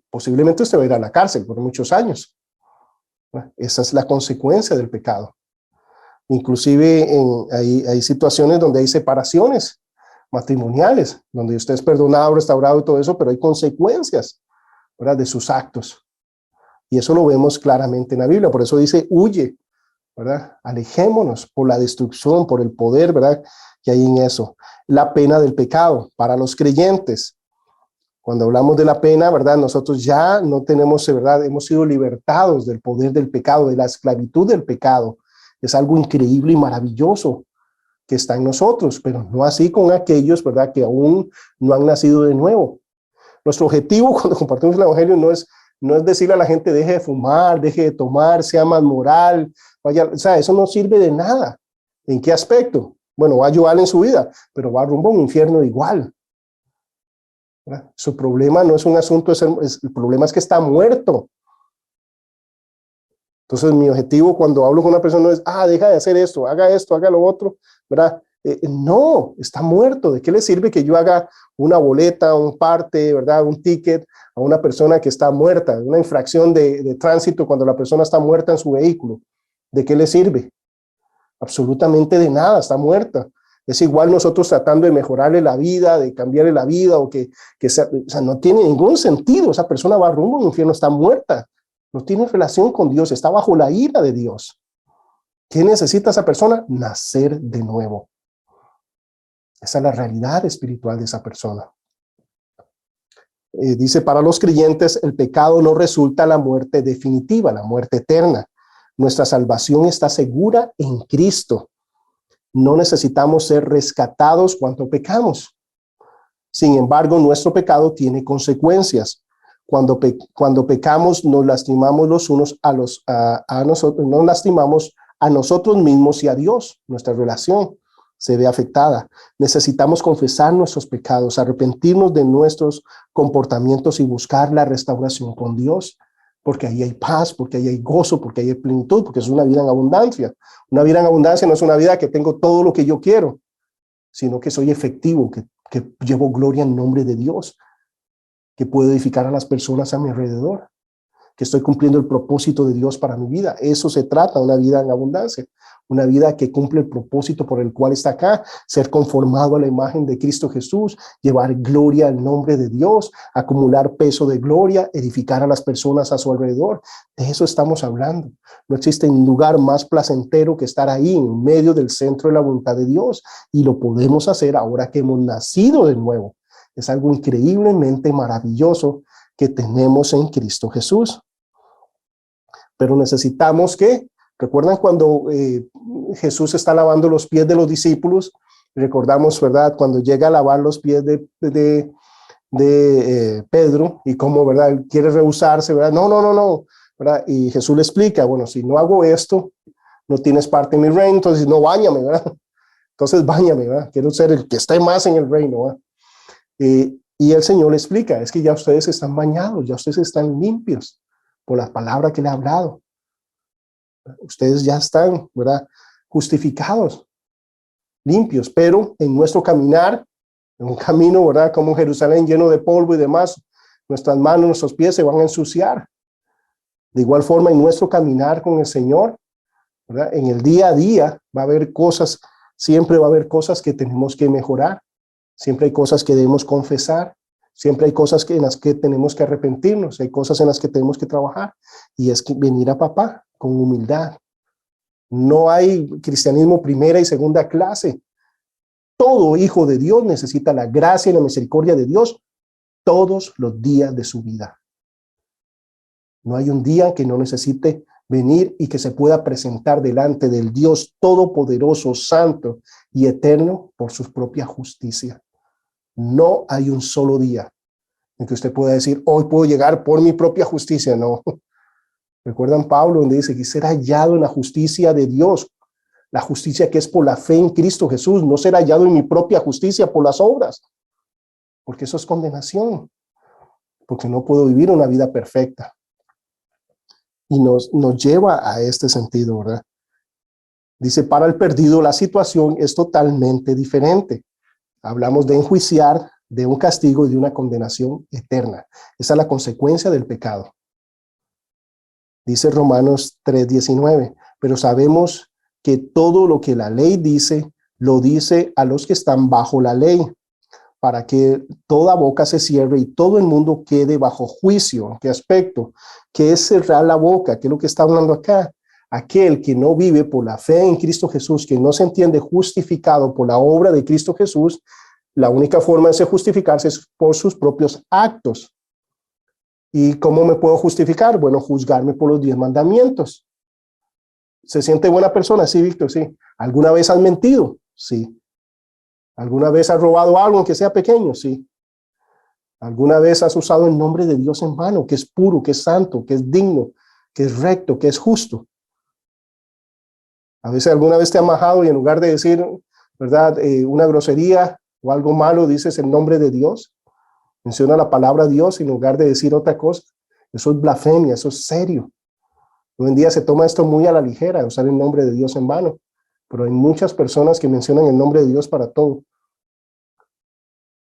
posiblemente usted va a ir a la cárcel por muchos años. Esa es la consecuencia del pecado. Inclusive hay situaciones donde hay separaciones matrimoniales, donde usted es perdonado, restaurado y todo eso, pero hay consecuencias, ¿verdad?, de sus actos. Y eso lo vemos claramente en la Biblia. Por eso dice, huye, ¿verdad? Alejémonos por la destrucción, por el poder, ¿verdad?, que hay en eso. La pena del pecado para los creyentes. Cuando hablamos de la pena, ¿verdad?, nosotros ya no tenemos, ¿verdad?, hemos sido libertados del poder del pecado, de la esclavitud del pecado. Es algo increíble y maravilloso que está en nosotros, pero no así con aquellos, ¿verdad?, que aún no han nacido de nuevo. Nuestro objetivo cuando compartimos el evangelio no es decirle a la gente deje de fumar, deje de tomar, sea más moral, vaya, o sea, eso no sirve de nada. ¿En qué aspecto? Bueno, va a ayudar en su vida, pero va rumbo a un infierno igual. ¿Verdad? Su problema no es un asunto, el problema es que está muerto. Entonces, mi objetivo cuando hablo con una persona no es, deja de hacer esto, haga lo otro, ¿verdad? No, está muerto. ¿De qué le sirve que yo haga una boleta, un parte, ¿verdad? Un ticket a una persona que está muerta, una infracción de tránsito cuando la persona está muerta en su vehículo? ¿De qué le sirve? Absolutamente de nada, está muerta. Es igual nosotros tratando de mejorarle la vida, de cambiarle la vida, o sea, no tiene ningún sentido. Esa persona va rumbo al infierno, está muerta. No tiene relación con Dios, está bajo la ira de Dios. ¿Qué necesita esa persona? Nacer de nuevo. Esa es la realidad espiritual de esa persona. Dice, para los creyentes, el pecado no resulta la muerte definitiva, la muerte eterna. Nuestra salvación está segura en Cristo. No necesitamos ser rescatados cuando pecamos. Sin embargo, nuestro pecado tiene consecuencias. Cuando pecamos, nos lastimamos los unos a nosotros, nos lastimamos a nosotros mismos y a Dios. Nuestra relación se ve afectada. Necesitamos confesar nuestros pecados, arrepentirnos de nuestros comportamientos y buscar la restauración con Dios, porque ahí hay paz, porque ahí hay gozo, porque ahí hay plenitud, porque es una vida en abundancia. Una vida en abundancia no es una vida que tengo todo lo que yo quiero, sino que soy efectivo, que llevo gloria en nombre de Dios, que puedo edificar a las personas a mi alrededor, que estoy cumpliendo el propósito de Dios para mi vida. Eso se trata, una vida en abundancia, una vida que cumple el propósito por el cual está acá, ser conformado a la imagen de Cristo Jesús, llevar gloria al nombre de Dios, acumular peso de gloria, edificar a las personas a su alrededor. De eso estamos hablando. No existe un lugar más placentero que estar ahí en medio del centro de la voluntad de Dios, y lo podemos hacer ahora que hemos nacido de nuevo. Es algo increíblemente maravilloso que tenemos en Cristo Jesús. Pero necesitamos que, ¿recuerdan cuando Jesús está lavando los pies de los discípulos? Recordamos, ¿verdad? Cuando llega a lavar los pies de Pedro, y cómo, ¿verdad? Él quiere rehusarse, ¿verdad? No, ¿verdad? Y Jesús le explica, bueno, si no hago esto, no tienes parte en mi reino, entonces no, báñame, ¿verdad? Entonces báñame, ¿verdad? Quiero ser el que esté más en el reino, ¿verdad? Y el Señor le explica, es que ya ustedes están bañados, ya ustedes están limpios por la palabra que le ha hablado. Ustedes ya están, ¿verdad? Justificados, limpios, pero en nuestro caminar, en un camino, ¿verdad? Como Jerusalén lleno de polvo y demás, nuestras manos, nuestros pies se van a ensuciar. De igual forma, en nuestro caminar con el Señor, ¿verdad? En el día a día va a haber cosas, siempre va a haber cosas que tenemos que mejorar. Siempre hay cosas que debemos confesar, siempre hay cosas en las que tenemos que arrepentirnos, hay cosas en las que tenemos que trabajar, y es que venir a papá con humildad. No hay cristianismo primera y segunda clase. Todo hijo de Dios necesita la gracia y la misericordia de Dios todos los días de su vida. No hay un día que no necesite venir y que se pueda presentar delante del Dios todopoderoso, santo y eterno por su propia justicia. No hay un solo día en que usted pueda decir, hoy puedo llegar por mi propia justicia. No. ¿Recuerdan Pablo donde dice que será hallado en la justicia de Dios? La justicia que es por la fe en Cristo Jesús, no será hallado en mi propia justicia por las obras, porque eso es condenación, porque no puedo vivir una vida perfecta. Y nos lleva a este sentido, ¿verdad? Dice, para el perdido la situación es totalmente diferente. Hablamos de enjuiciar, de un castigo y de una condenación eterna. Esa es la consecuencia del pecado. Dice Romanos 3:19, pero sabemos que todo lo que la ley dice, lo dice a los que están bajo la ley, para que toda boca se cierre y todo el mundo quede bajo juicio. ¿En qué aspecto? ¿Qué es cerrar la boca? ¿Qué es lo que está hablando acá? Aquel que no vive por la fe en Cristo Jesús, que no se entiende justificado por la obra de Cristo Jesús, la única forma de justificarse es por sus propios actos. ¿Y cómo me puedo justificar? Bueno, juzgarme por los 10 mandamientos. ¿Se siente buena persona? Sí, Víctor, sí. ¿Alguna vez has mentido? Sí. ¿Alguna vez has robado algo aunque sea pequeño? Sí. ¿Alguna vez has usado el nombre de Dios en vano, que es puro, que es santo, que es digno, que es recto, que es justo? A veces alguna vez te ha majado y en lugar de decir, ¿verdad? Una grosería o algo malo, dices el nombre de Dios, menciona la palabra Dios en lugar de decir otra cosa. Eso es blasfemia, eso es serio. Hoy en día se toma esto muy a la ligera, usar el nombre de Dios en vano, pero hay muchas personas que mencionan el nombre de Dios para todo,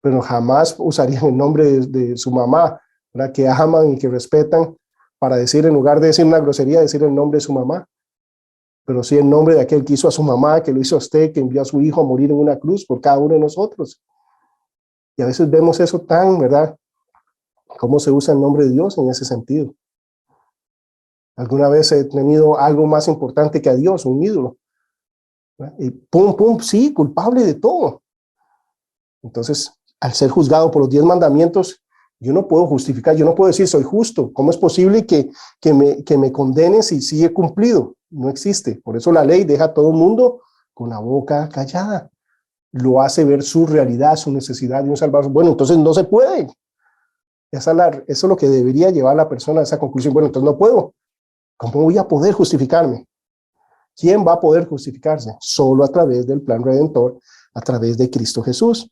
pero jamás usarían el nombre de su mamá, ¿verdad? Que aman y que respetan, para decir, en lugar de decir una grosería, decir el nombre de su mamá, pero sí el nombre de aquel que hizo a su mamá, que lo hizo a usted, que envió a su hijo a morir en una cruz por cada uno de nosotros. Y a veces vemos eso tan, ¿verdad? ¿Cómo se usa el nombre de Dios en ese sentido? Alguna vez he tenido algo más importante que a Dios, un ídolo, ¿verdad? Y pum, pum, sí, culpable de todo. Entonces, al ser juzgado por los 10 mandamientos, yo no puedo justificar, yo no puedo decir soy justo. ¿Cómo es posible que me condene si sí he cumplido? No existe. Por eso la ley deja a todo el mundo con la boca callada. Lo hace ver su realidad, su necesidad de un salvador. Bueno, entonces no se puede. Eso es lo que debería llevar a la persona a esa conclusión. Bueno, entonces no puedo. ¿Cómo voy a poder justificarme? ¿Quién va a poder justificarse? Solo a través del plan redentor, a través de Cristo Jesús.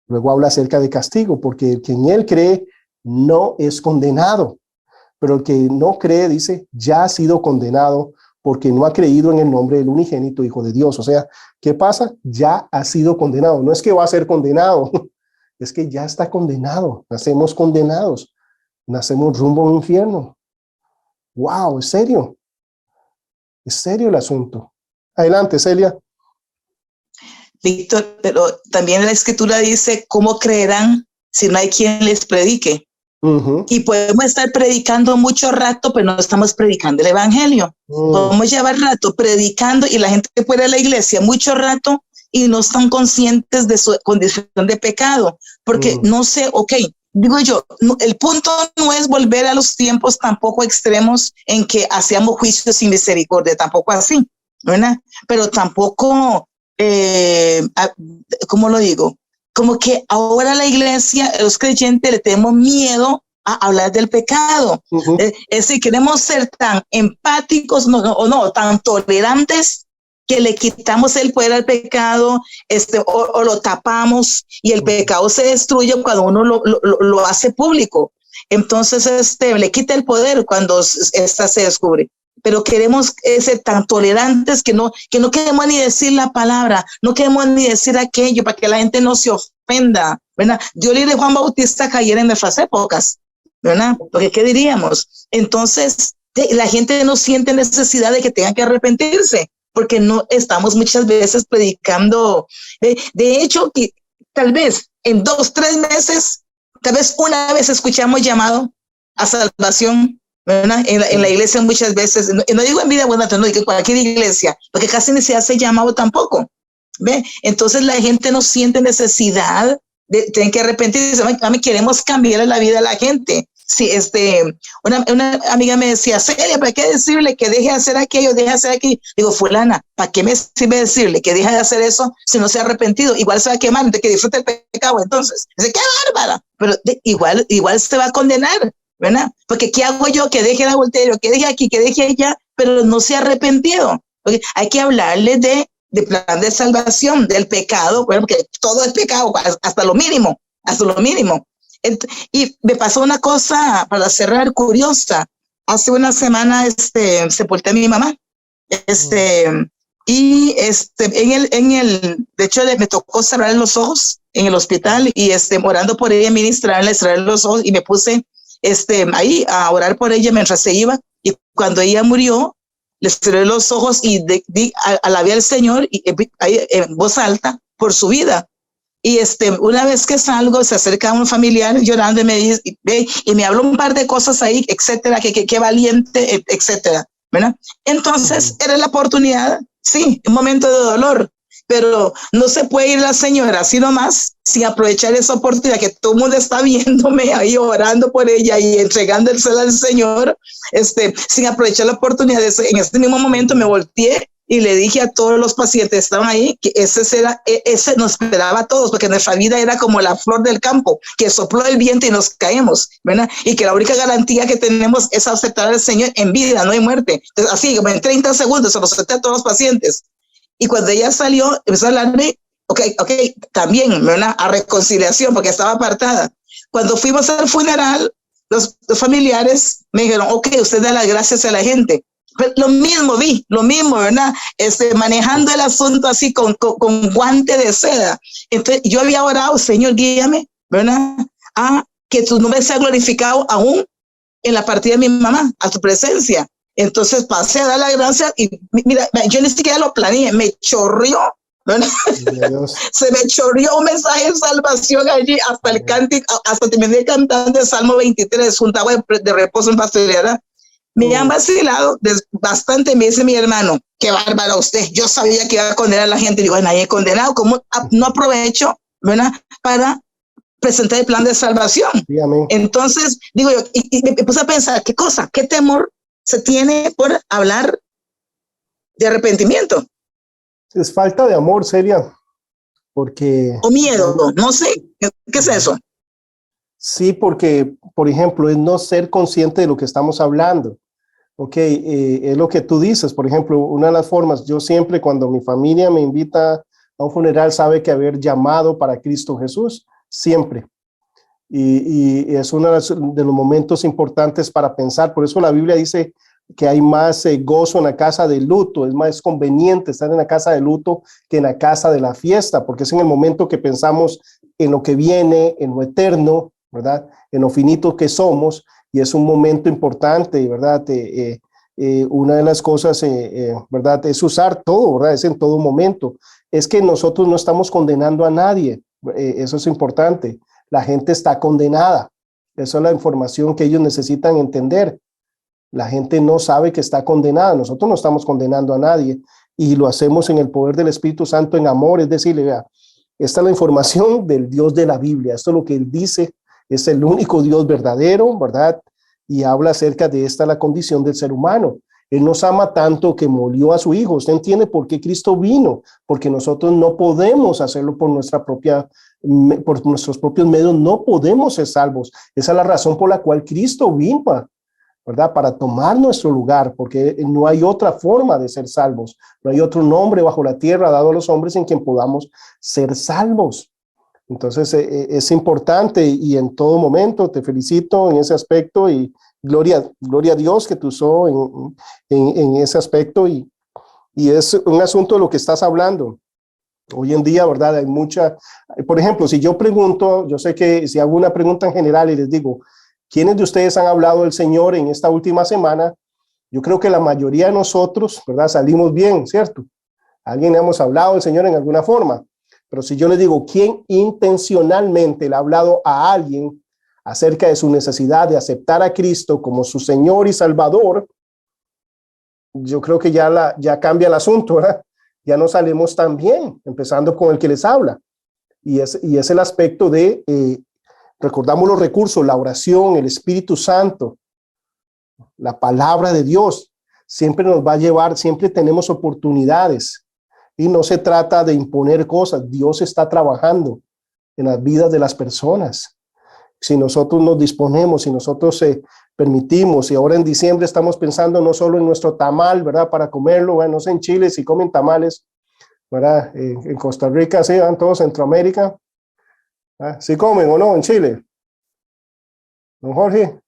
Luego habla acerca de castigo, porque el que en él cree no es condenado, pero el que no cree, dice, ya ha sido condenado porque no ha creído en el nombre del unigénito Hijo de Dios. O sea, ¿qué pasa? Ya ha sido condenado. No es que va a ser condenado, es que ya está condenado. Nacemos condenados, nacemos rumbo a un infierno. ¡Wow! ¿Es serio? Es serio el asunto. Adelante, Celia. Víctor, pero también la escritura dice, ¿cómo creerán si no hay quien les predique? Y podemos estar predicando mucho rato, pero no estamos predicando el evangelio. Podemos llevar rato predicando y la gente puede ir a la iglesia mucho rato y no están conscientes de su condición de pecado, porque no sé, ok, digo yo, no, el punto no es volver a los tiempos tampoco extremos en que hacíamos juicios sin misericordia, tampoco así, ¿verdad? Pero tampoco, ¿cómo lo digo? Como que ahora la iglesia, los creyentes, le tenemos miedo a hablar del pecado. Es decir, queremos ser tan empáticos, no, tan tolerantes, que le quitamos el poder al pecado, o lo tapamos, y el pecado se destruye cuando uno lo hace público. Entonces, le quita el poder cuando esta se descubre. Pero queremos ser tan tolerantes que no queremos ni decir la palabra, no queremos ni decir aquello para que la gente no se ofenda, ¿verdad? Dios le dijo a Juan Bautista caer en nuestras épocas, ¿verdad? Porque ¿qué diríamos? Entonces, la gente no siente necesidad de que tengan que arrepentirse, porque no estamos muchas veces predicando. De hecho, que tal vez en 2, 3 meses, tal vez una vez escuchamos llamado a salvación, ¿verdad? En la iglesia muchas veces, no digo en Vida Abundante, no digo en cualquier iglesia, porque casi ni se hace llamado tampoco, ¿ve? Entonces la gente no siente necesidad de tener que arrepentirse. A mí queremos cambiar la vida de la gente. Sí, una amiga me decía, Celia, ¿para qué decirle que deje de hacer aquello, deje de hacer aquello? Digo, fulana, ¿para qué me sirve decirle que deje de hacer eso si no se ha arrepentido? Igual se va a quemar, de que disfrute el pecado. Entonces, dice, qué bárbara, pero igual se va a condenar, ¿verdad? Porque ¿qué hago yo? Que deje el adulterio, que deje aquí, que deje allá, pero no se ha arrepentido. Porque hay que hablarle de plan de salvación, del pecado, bueno, porque todo es pecado, hasta lo mínimo, hasta lo mínimo. Y me pasó una cosa, para cerrar, curiosa. Hace una semana sepulté a mi mamá. Y de hecho me tocó cerrar los ojos en el hospital y orando por ella, ministrarle, cerrar los ojos, y me puse ahí a orar por ella mientras se iba. Y cuando ella murió, le cerré los ojos y alabé al Señor en voz alta por su vida. Y una vez que salgo, se acerca un familiar llorando y me dice, y me habló un par de cosas ahí, etcétera, que valiente, etcétera, ¿verdad? Entonces era la oportunidad, sí, un momento de dolor, pero no se puede ir la señora así nomás sin aprovechar esa oportunidad que todo el mundo está viéndome ahí orando por ella y entregándosela al Señor, sin aprovechar la oportunidad. En este mismo momento me volteé y le dije a todos los pacientes que estaban ahí que ese nos esperaba a todos, porque nuestra vida era como la flor del campo, que sopló el viento y nos caemos, ¿verdad? Y que la única garantía que tenemos es aceptar al Señor en vida, no en muerte. Entonces, así, como en 30 segundos se lo acepté a todos los pacientes. Y cuando ella salió, empezó a hablarme, ok, también, ¿verdad? A reconciliación, porque estaba apartada. Cuando fuimos al funeral, los familiares me dijeron, ok, usted da las gracias a la gente. Pero lo mismo, ¿verdad? Manejando el asunto así con guante de seda. Entonces yo había orado, Señor, guíame, ¿verdad? A que tu nombre sea glorificado aún en la partida de mi mamá, a tu presencia. Entonces pasé a dar las gracias y mira, yo ni siquiera lo planeé, me chorrió, ¿verdad? Se me chorrió un mensaje de salvación allí, hasta el cántico, hasta terminé cantando el Salmo 23, juntaba de reposo en pastoreada. Me han vacilado bastante, me dice mi hermano, qué bárbaro usted, yo sabía que iba a condenar a la gente, digo, nadie condenado, ¿cómo no aprovecho, ¿verdad? Para presentar el plan de salvación. Sí, entonces, digo yo, y me puse a pensar, qué temor se tiene por hablar de arrepentimiento. Es falta de amor, Celia, porque... O miedo, no sé, ¿qué es eso? Sí, porque, por ejemplo, es no ser consciente de lo que estamos hablando. Ok, es lo que tú dices. Por ejemplo, una de las formas, yo siempre cuando mi familia me invita a un funeral, sabe que haber llamado para Cristo Jesús, siempre. Y es uno de los momentos importantes para pensar. Por eso la Biblia dice que hay más gozo en la casa de luto, es más conveniente estar en la casa de luto que en la casa de la fiesta, porque es en el momento que pensamos en lo que viene, en lo eterno, ¿verdad? En lo finito que somos, y es un momento importante, ¿verdad? Una de las cosas, ¿verdad? Es usar todo, ¿verdad? Es en todo momento. Es que nosotros no estamos condenando a nadie, eso es importante. La gente está condenada. Esa es la información que ellos necesitan entender. La gente no sabe que está condenada. Nosotros no estamos condenando a nadie y lo hacemos en el poder del Espíritu Santo en amor. Es decir, vea, esta es la información del Dios de la Biblia. Esto es lo que Él dice. Es el único Dios verdadero, ¿verdad? Y habla acerca de esta la condición del ser humano. Él nos ama tanto que murió a su Hijo. Usted entiende por qué Cristo vino, porque nosotros no podemos hacerlo por nuestros propios medios, no podemos ser salvos. Esa es la razón por la cual Cristo vino, ¿verdad? Para tomar nuestro lugar, porque no hay otra forma de ser salvos. No hay otro nombre bajo la tierra dado a los hombres en quien podamos ser salvos. Entonces es importante y en todo momento te felicito en ese aspecto y gloria a Dios que te usó en ese aspecto y es un asunto de lo que estás hablando. Hoy en día, ¿verdad? Hay mucha, por ejemplo, si yo pregunto, yo sé que si hago una pregunta en general y les digo, ¿quiénes de ustedes han hablado del Señor en esta última semana? Yo creo que la mayoría de nosotros, ¿verdad? Salimos bien, ¿cierto? Alguien hemos hablado del Señor en alguna forma. Pero si yo les digo, ¿quién intencionalmente le ha hablado a alguien acerca de su necesidad de aceptar a Cristo como su Señor y Salvador? Yo creo que ya cambia el asunto, ¿verdad? Ya no salimos tan bien, empezando con el que les habla. Y es el aspecto de, recordamos los recursos, la oración, el Espíritu Santo, la palabra de Dios, siempre nos va a llevar, siempre tenemos oportunidades. Y no se trata de imponer cosas. Dios está trabajando en las vidas de las personas. Si nosotros nos disponemos, si nosotros permitimos, y ahora en diciembre estamos pensando no solo en nuestro tamal, ¿verdad? Para comerlo, bueno, no sé en Chile si comen tamales, ¿verdad? En Costa Rica, sí, en todo Centroamérica. ¿Ah? ¿Sí comen o no en Chile? Don Jorge,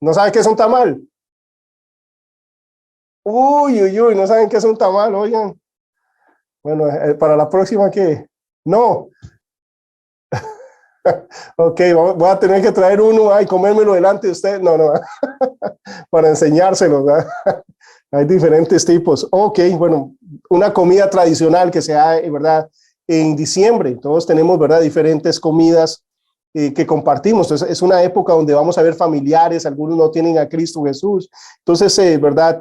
¿no sabe qué es un tamal? Uy, no saben qué es un tamal, oigan. Bueno, para la próxima, ¿qué? No. Ok, voy a tener que traer uno y comérmelo delante de usted. No, para enseñárselo, ¿verdad? Hay diferentes tipos. Ok, bueno, una comida tradicional que se da, ¿verdad? En diciembre, todos tenemos, ¿verdad? Diferentes comidas que compartimos. Entonces, es una época donde vamos a ver familiares, algunos no tienen a Cristo Jesús. Entonces, ¿verdad?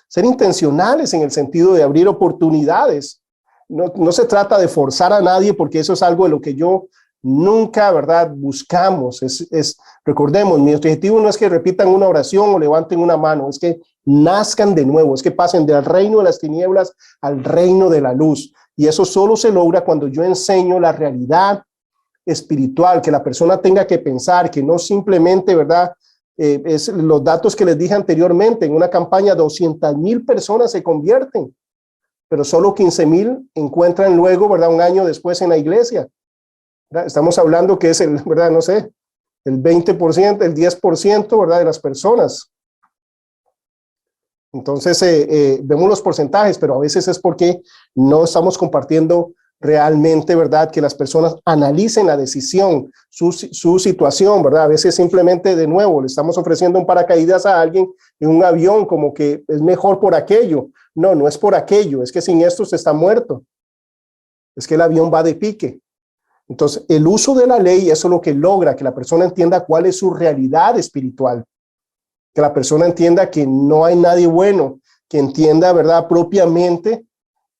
Ser intencionales en el sentido de abrir oportunidades. No se trata de forzar a nadie, porque eso es algo de lo que yo nunca, ¿verdad? Buscamos. Recordemos, mi objetivo no es que repitan una oración o levanten una mano, es que nazcan de nuevo, es que pasen del reino de las tinieblas al reino de la luz. Y eso solo se logra cuando yo enseño la realidad espiritual, que la persona tenga que pensar, que no simplemente, ¿verdad? Es los datos que les dije anteriormente, en una campaña 200,000 personas se convierten. pero solo 15,000 encuentran luego, ¿verdad? Un año después en la iglesia, ¿verdad? Estamos hablando que es el, ¿verdad? No sé, el 20%, el 10%, ¿verdad? De las personas. Entonces, vemos los porcentajes, pero a veces es porque no estamos compartiendo realmente, ¿verdad? Que las personas analicen la decisión, su situación, ¿verdad? A veces simplemente, de nuevo, le estamos ofreciendo un paracaídas a alguien en un avión como que es mejor por aquello. No, no es por aquello, es que sin esto usted está muerto. Es que el avión va de pique. Entonces, el uso de la ley, eso es lo que logra que la persona entienda cuál es su realidad espiritual. Que la persona entienda que no hay nadie bueno, que entienda, ¿verdad? Propiamente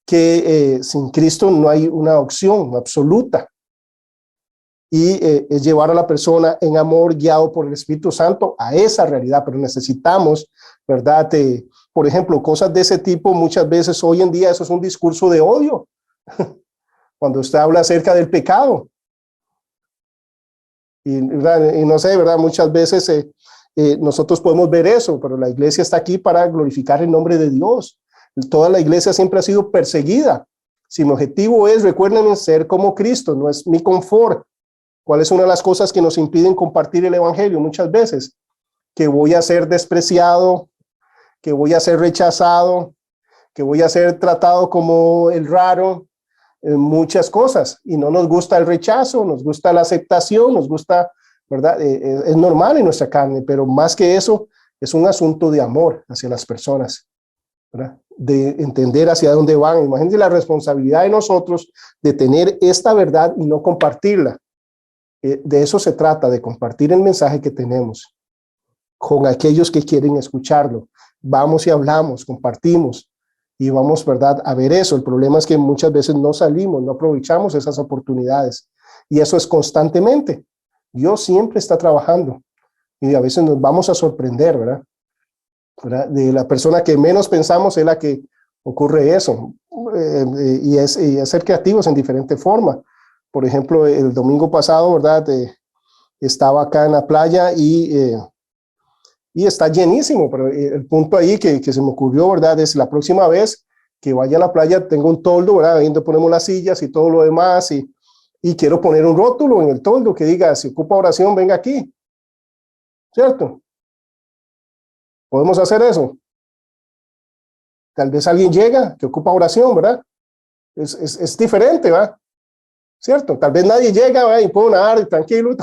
que sin Cristo no hay una opción absoluta. Y es llevar a la persona en amor, guiado por el Espíritu Santo, a esa realidad. Pero necesitamos, ¿verdad? Por ejemplo, cosas de ese tipo, muchas veces hoy en día eso es un discurso de odio. Cuando usted habla acerca del pecado. Y no sé, ¿verdad? Muchas veces nosotros podemos ver eso, pero la iglesia está aquí para glorificar el nombre de Dios. Toda la iglesia siempre ha sido perseguida. Si mi objetivo es, recuérdenme, ser como Cristo, no es mi confort. ¿Cuál es una de las cosas que nos impiden compartir el evangelio muchas veces? Que voy a ser despreciado, que voy a ser rechazado, que voy a ser tratado como el raro, muchas cosas. Y no nos gusta el rechazo, nos gusta la aceptación, nos gusta, ¿verdad? Es normal en nuestra carne, pero más que eso, es un asunto de amor hacia las personas, ¿verdad? De entender hacia dónde van. Imagínense la responsabilidad de nosotros de tener esta verdad y no compartirla. De eso se trata, de compartir el mensaje que tenemos con aquellos que quieren escucharlo. Vamos y hablamos, compartimos y vamos, ¿verdad?, a ver eso. El problema es que muchas veces no salimos, no aprovechamos esas oportunidades y eso es constantemente. Dios siempre está trabajando y a veces nos vamos a sorprender, ¿verdad? De la persona que menos pensamos es la que ocurre eso, y es ser creativos en diferentes formas. Por ejemplo, el domingo pasado, ¿verdad? Estaba acá en la playa y está llenísimo, pero el punto ahí que se me ocurrió, ¿verdad? Es la próxima vez que vaya a la playa, tengo un toldo, ¿verdad? Ahí donde ponemos las sillas y todo lo demás, y quiero poner un rótulo en el toldo que diga, si ocupa oración, venga aquí, ¿cierto? ¿Podemos hacer eso? Tal vez alguien llega que ocupa oración, ¿verdad? Es diferente, ¿verdad? ¿Cierto? Tal vez nadie llega, ¿verdad? Y puede orar tranquilo,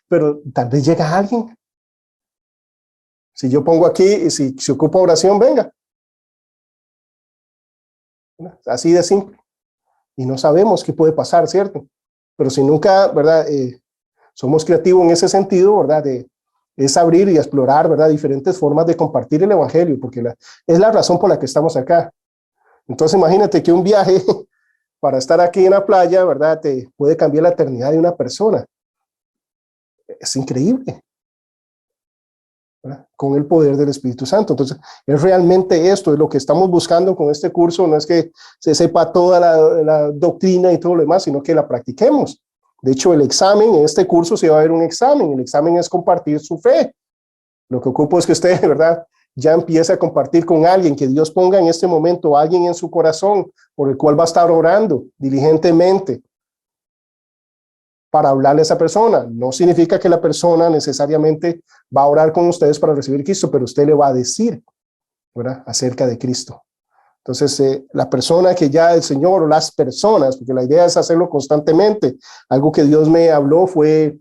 pero tal vez llega alguien. Si yo pongo aquí, y si ocupa oración, venga. Así de simple. Y no sabemos qué puede pasar, ¿cierto? Pero si nunca, ¿verdad? Somos creativos en ese sentido, ¿verdad? Es abrir y explorar, ¿verdad? Diferentes formas de compartir el evangelio, porque es la razón por la que estamos acá. Entonces imagínate que un viaje para estar aquí en la playa, ¿verdad? Te puede cambiar la eternidad de una persona. Es increíble, ¿verdad? Con el poder del Espíritu Santo. Entonces, es realmente esto, es lo que estamos buscando con este curso. No es que se sepa toda la doctrina y todo lo demás, sino que la practiquemos. De hecho, el examen, en este curso se va a ver un examen. El examen es compartir su fe. Lo que ocupo es que usted, ¿verdad?, ya empiece a compartir con alguien, que Dios ponga en este momento a alguien en su corazón por el cual va a estar orando diligentemente para hablarle a esa persona. No significa que la persona necesariamente va a orar con ustedes para recibir Cristo, pero usted le va a decir, ¿verdad?, acerca de Cristo. Entonces, la persona que ya el Señor, o las personas, porque la idea es hacerlo constantemente. Algo que Dios me habló fue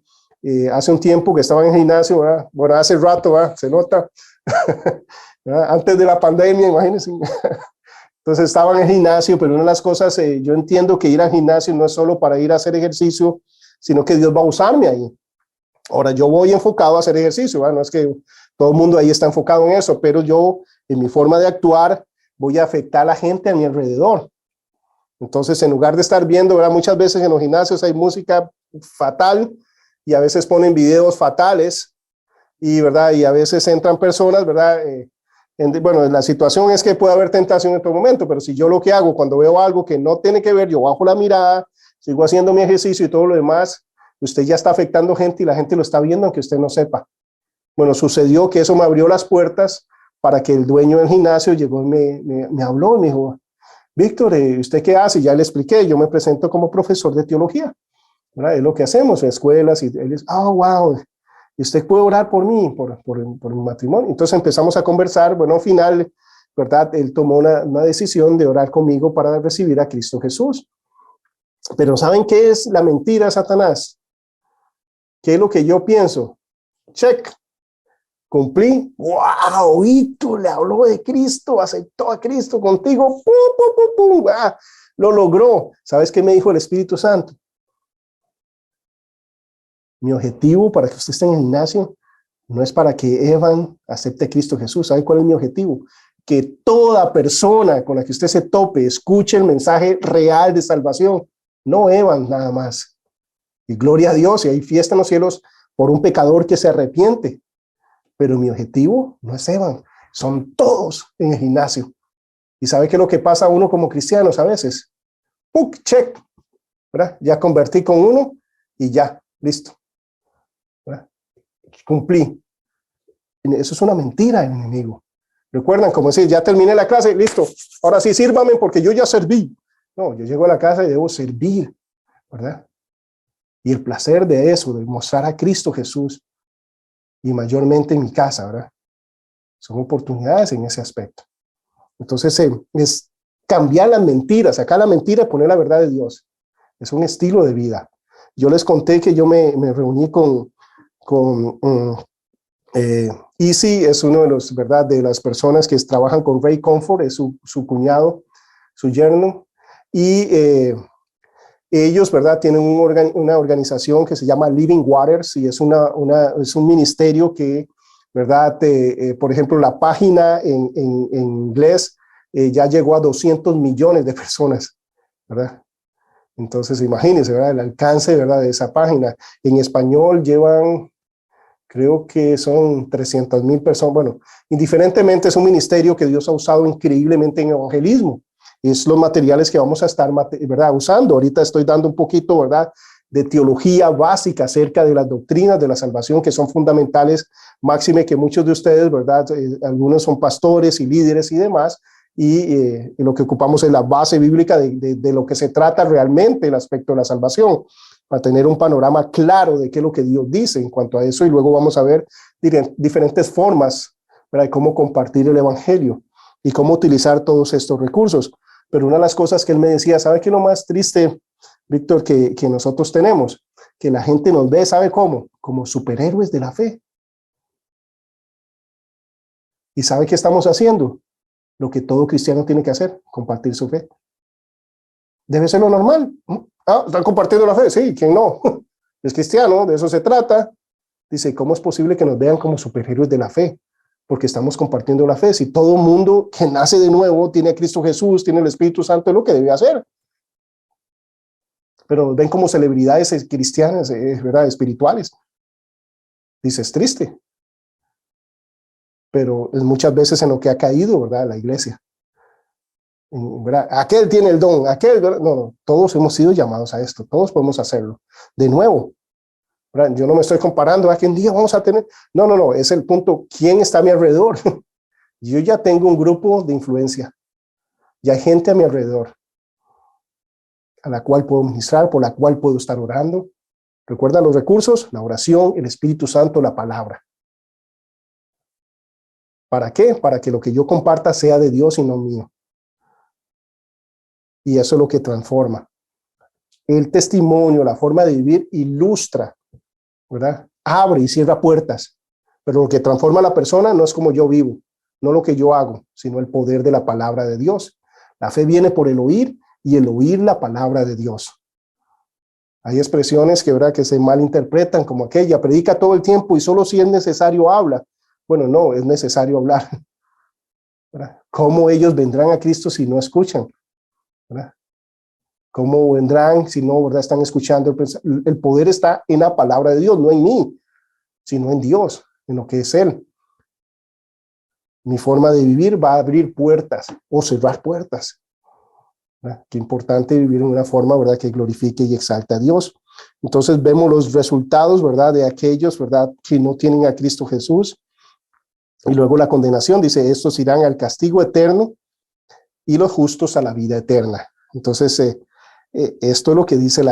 hace un tiempo que estaba en el gimnasio, ¿verdad? Bueno, hace rato, ¿verdad? Se nota, antes de la pandemia, imagínense. Entonces estaba en el gimnasio, pero una de las cosas, yo entiendo que ir al gimnasio no es solo para ir a hacer ejercicio, sino que Dios va a usarme ahí. Ahora, yo voy enfocado a hacer ejercicio, ¿verdad? No es que todo el mundo ahí está enfocado en eso, pero yo, en mi forma de actuar, voy a afectar a la gente a mi alrededor. Entonces, en lugar de estar viendo, ¿verdad? Muchas veces en los gimnasios hay música fatal y a veces ponen videos fatales y, ¿verdad? Y a veces entran personas, ¿verdad? Bueno, la situación es que puede haber tentación en todo momento, pero si yo lo que hago cuando veo algo que no tiene que ver, yo bajo la mirada, sigo haciendo mi ejercicio y todo lo demás, usted ya está afectando gente y la gente lo está viendo aunque usted no sepa. Bueno, sucedió que eso me abrió las puertas para que el dueño del gimnasio llegó y me habló y me dijo, Víctor, ¿usted qué hace? Ya le expliqué, yo me presento como profesor de teología, ¿verdad? Es lo que hacemos en escuelas, y él dice, oh, wow, ¿y usted puede orar por mí, por mi matrimonio? Entonces empezamos a conversar, bueno, al final, ¿verdad? Él tomó una decisión de orar conmigo para recibir a Cristo Jesús. Pero ¿saben qué es la mentira, Satanás? ¿Qué es lo que yo pienso? Check. Cumplí. ¡Wow! Víctor le habló de Cristo, aceptó a Cristo contigo. ¡Pum, pum, pum, pum! ¡Ah! Lo logró. ¿Sabes qué me dijo el Espíritu Santo? Mi objetivo para que usted esté en el gimnasio no es para que Evan acepte a Cristo Jesús. ¿Sabe cuál es mi objetivo? Que toda persona con la que usted se tope escuche el mensaje real de salvación. No Evan nada más. Y gloria a Dios, y hay fiesta en los cielos por un pecador que se arrepiente. Pero mi objetivo no es Evan, son todos en el gimnasio. ¿Y sabe qué es lo que pasa a uno como cristianos a veces? ¡Puc! Check, ¿verdad? Ya convertí con uno y ya, listo, ¿verdad? Cumplí. Eso es una mentira del enemigo. Recuerdan, como decir, ya terminé la clase, listo, ahora sí sírvame porque yo ya serví. No, yo llego a la casa y debo servir, ¿verdad? Y el placer de eso, de mostrar a Cristo Jesús, y mayormente en mi casa, ¿verdad? Son oportunidades en ese aspecto. Entonces es cambiar las mentiras, sacar la mentira y poner la verdad de Dios. Es un estilo de vida. Yo les conté que yo me reuní con Easy, es uno de los, ¿verdad?, de las personas que trabajan con Ray Comfort, es su cuñado, su yerno, y ellos, ¿verdad?, tienen una organización que se llama Living Waters, y es un ministerio que, ¿verdad?, por ejemplo, la página en inglés ya llegó a 200 millones de personas, ¿verdad? Entonces, imagínense, ¿verdad?, el alcance, ¿verdad?, de esa página. En español llevan, creo que son 300,000 personas. Bueno, indiferentemente es un ministerio que Dios ha usado increíblemente en evangelismo. Es los materiales que vamos a estar, ¿verdad?, usando. Ahorita estoy dando un poquito, ¿verdad?, de teología básica acerca de las doctrinas de la salvación que son fundamentales, máxime que muchos de ustedes, ¿verdad?, algunos son pastores y líderes y demás, y lo que ocupamos es la base bíblica de lo que se trata realmente el aspecto de la salvación, para tener un panorama claro de qué es lo que Dios dice en cuanto a eso, y luego vamos a ver diferentes formas, ¿verdad?, de cómo compartir el evangelio y cómo utilizar todos estos recursos. Pero una de las cosas que él me decía, ¿sabe qué es lo más triste, Víctor, que nosotros tenemos? Que la gente nos ve, ¿sabe cómo? Como superhéroes de la fe. ¿Y sabe qué estamos haciendo? Lo que todo cristiano tiene que hacer, compartir su fe. Debe ser lo normal. Ah, ¿están compartiendo la fe? Sí, ¿quién no? Es cristiano, de eso se trata. Dice, ¿cómo es posible que nos vean como superhéroes de la fe? Porque estamos compartiendo la fe. Si todo mundo que nace de nuevo tiene a Cristo Jesús, tiene el Espíritu Santo, es lo que debe hacer. Pero nos ven como celebridades cristianas, ¿verdad?, espirituales. Dice, es triste. Pero es muchas veces en lo que ha caído, ¿verdad?, la iglesia. ¿Verdad? Aquel tiene el don, aquel, ¿verdad? No, todos hemos sido llamados a esto, todos podemos hacerlo. De nuevo, ¿verdad? Yo no me estoy comparando a que un día vamos a tener, no, es el punto, ¿quién está a mi alrededor? Yo ya tengo un grupo de influencia, ya hay gente a mi alrededor, a la cual puedo ministrar, por la cual puedo estar orando. ¿Recuerdan los recursos? La oración, el Espíritu Santo, la palabra. ¿Para qué? Para que lo que yo comparta sea de Dios y no mío. Y eso es lo que transforma. El testimonio, la forma de vivir ilustra, ¿verdad? Abre y cierra puertas. Pero lo que transforma a la persona no es como yo vivo, no lo que yo hago, sino el poder de la palabra de Dios. La fe viene por el oír y el oír la palabra de Dios. Hay expresiones que, ¿verdad?, que se malinterpretan como aquella, predica todo el tiempo y solo si es necesario habla. Bueno, no, es necesario hablar, ¿verdad? ¿Cómo ellos vendrán a Cristo si no escuchan? ¿Verdad? ¿Cómo vendrán si no, verdad, están escuchando? El poder está en la palabra de Dios, no en mí, sino en Dios, en lo que es Él. Mi forma de vivir va a abrir puertas o cerrar puertas. ¿Verdad? Qué importante vivir en una forma, ¿verdad?, que glorifique y exalte a Dios. Entonces vemos los resultados, ¿verdad?, de aquellos, ¿verdad?, que no tienen a Cristo Jesús. Y luego la condenación, dice, estos irán al castigo eterno, y los justos a la vida eterna. Entonces, esto es lo que dice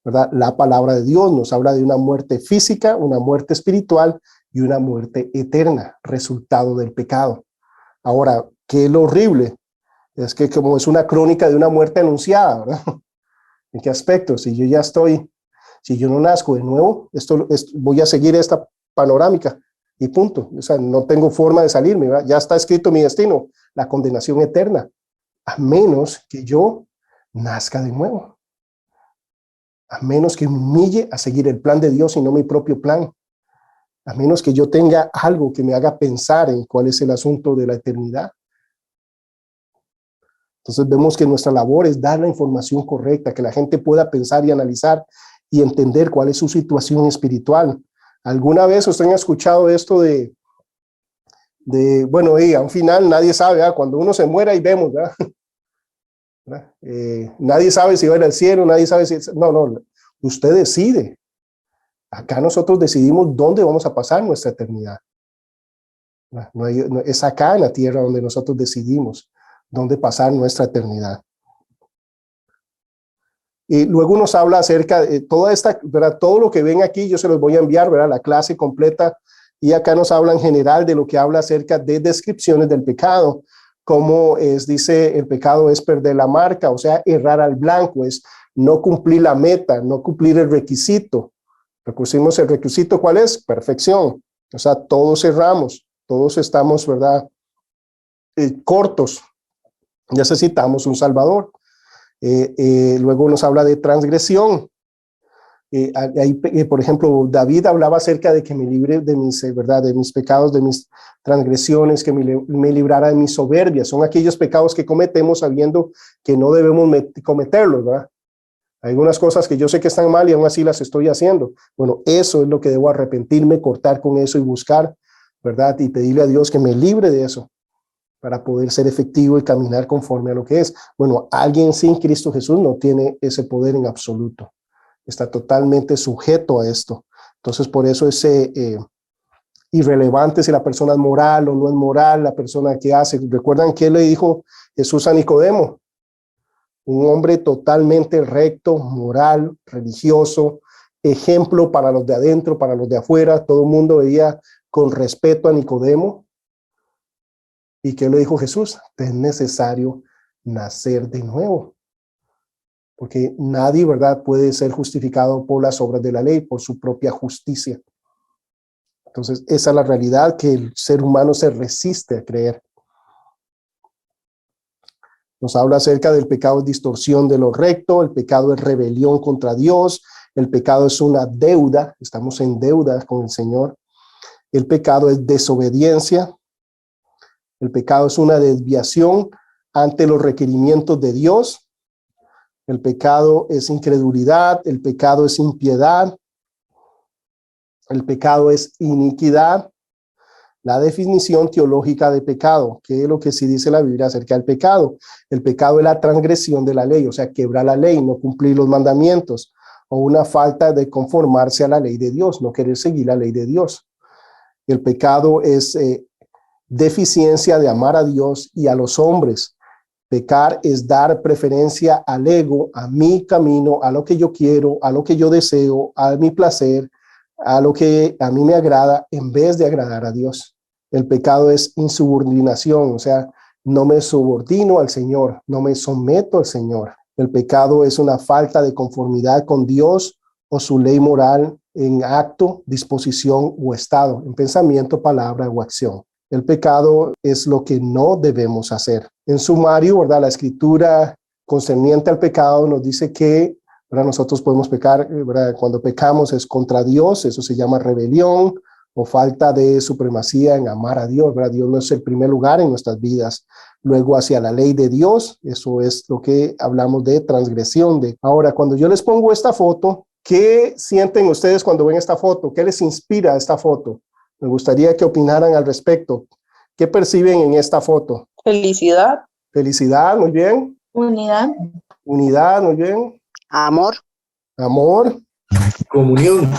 ¿verdad? La palabra de Dios. Nos habla de una muerte física, una muerte espiritual y una muerte eterna, resultado del pecado. Ahora, ¿qué es lo horrible? Es que como es una crónica de una muerte anunciada, ¿verdad? ¿En qué aspecto? Si yo no nazco de nuevo, voy a seguir esta panorámica y punto. O sea, no tengo forma de salirme, ¿verdad? Ya está escrito mi destino, la condenación eterna, a menos que yo nazca de nuevo, a menos que me humille a seguir el plan de Dios y no mi propio plan, a menos que yo tenga algo que me haga pensar en cuál es el asunto de la eternidad. Entonces vemos que nuestra labor es dar la información correcta, que la gente pueda pensar y analizar y entender cuál es su situación espiritual. ¿Alguna vez ustedes han escuchado esto bueno, a un final nadie sabe, ¿verdad? Cuando uno se muera y vemos, ¿verdad? Nadie sabe si va a ir al cielo, nadie sabe si... No, usted decide. Acá nosotros decidimos dónde vamos a pasar nuestra eternidad. Es acá en la tierra donde nosotros decidimos dónde pasar nuestra eternidad. Y luego nos habla acerca de toda esta, ¿verdad? Todo lo que ven aquí, yo se los voy a enviar, ¿verdad? La clase completa. Y acá nos habla en general de lo que habla acerca de descripciones del pecado. Como dice, el pecado es perder la marca, o sea, errar al blanco, es no cumplir la meta, no cumplir el requisito. Recursimos el requisito, ¿cuál es? Perfección. O sea, todos erramos, todos estamos, ¿verdad? Cortos. Necesitamos un Salvador. Luego nos habla de transgresión. Por ejemplo, David hablaba acerca de que me libre de mis, ¿verdad? De mis pecados, de mis transgresiones, que me librara de mis soberbias. Son aquellos pecados que cometemos sabiendo que no debemos cometerlos, ¿verdad? Hay algunas cosas que yo sé que están mal y aún así las estoy haciendo. Bueno, eso es lo que debo arrepentirme, cortar con eso y buscar, ¿verdad? Y pedirle a Dios que me libre de eso para poder ser efectivo y caminar conforme a lo que es. Bueno, alguien sin Cristo Jesús no tiene ese poder en absoluto. Está totalmente sujeto a esto. Entonces, por eso es irrelevante si la persona es moral o no es moral, la persona que hace. ¿Recuerdan qué le dijo Jesús a Nicodemo? Un hombre totalmente recto, moral, religioso, ejemplo para los de adentro, para los de afuera. Todo el mundo veía con respeto a Nicodemo. ¿Y qué le dijo Jesús? Es necesario nacer de nuevo. Porque nadie, ¿verdad?, puede ser justificado por las obras de la ley, por su propia justicia. Entonces, esa es la realidad que el ser humano se resiste a creer. Nos habla acerca del pecado, es distorsión de lo recto, el pecado es rebelión contra Dios, el pecado es una deuda, estamos en deuda con el Señor. El pecado es desobediencia, el pecado es una desviación ante los requerimientos de Dios. El pecado es incredulidad, el pecado es impiedad, el pecado es iniquidad. La definición teológica de pecado, que es lo que sí dice la Biblia acerca del pecado. El pecado es la transgresión de la ley, o sea, quebrar la ley, no cumplir los mandamientos, o una falta de conformarse a la ley de Dios, no querer seguir la ley de Dios. El pecado es deficiencia de amar a Dios y a los hombres. Pecar es dar preferencia al ego, a mi camino, a lo que yo quiero, a lo que yo deseo, a mi placer, a lo que a mí me agrada, en vez de agradar a Dios. El pecado es insubordinación, o sea, no me subordino al Señor, no me someto al Señor. El pecado es una falta de conformidad con Dios o su ley moral en acto, disposición o estado, en pensamiento, palabra o acción. El pecado es lo que no debemos hacer. En sumario, ¿verdad?, la escritura concerniente al pecado nos dice que, ¿verdad?, nosotros podemos pecar, ¿verdad?, cuando pecamos es contra Dios, eso se llama rebelión o falta de supremacía en amar a Dios, ¿verdad? Dios no es el primer lugar en nuestras vidas. Luego hacia la ley de Dios, eso es lo que hablamos de transgresión. Ahora, cuando yo les pongo esta foto, ¿qué sienten ustedes cuando ven esta foto? ¿Qué les inspira esta foto? Me gustaría que opinaran al respecto. ¿Qué perciben en esta foto? Felicidad. Felicidad, muy bien. Unidad. Unidad, muy bien. Amor. Amor. Comunión.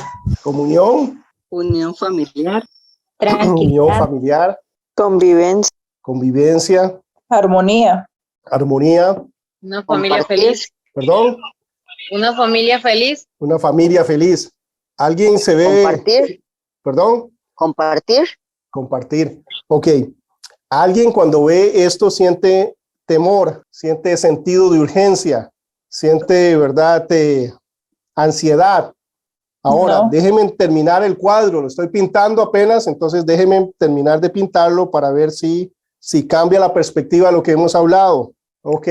Comunión. Unión familiar. Unión familiar. Convivencia. Convivencia. Armonía. Armonía. Una familia feliz. Perdón. Una familia feliz. Una familia feliz. ¿Alguien se ve? Compartir. Perdón. Compartir. Compartir. Ok. Alguien cuando ve esto siente temor, siente sentido de urgencia, siente, ¿verdad?, ansiedad. Ahora, No. déjenme terminar el cuadro, lo estoy pintando apenas, entonces déjenme terminar de pintarlo para ver si cambia la perspectiva de lo que hemos hablado. Ok.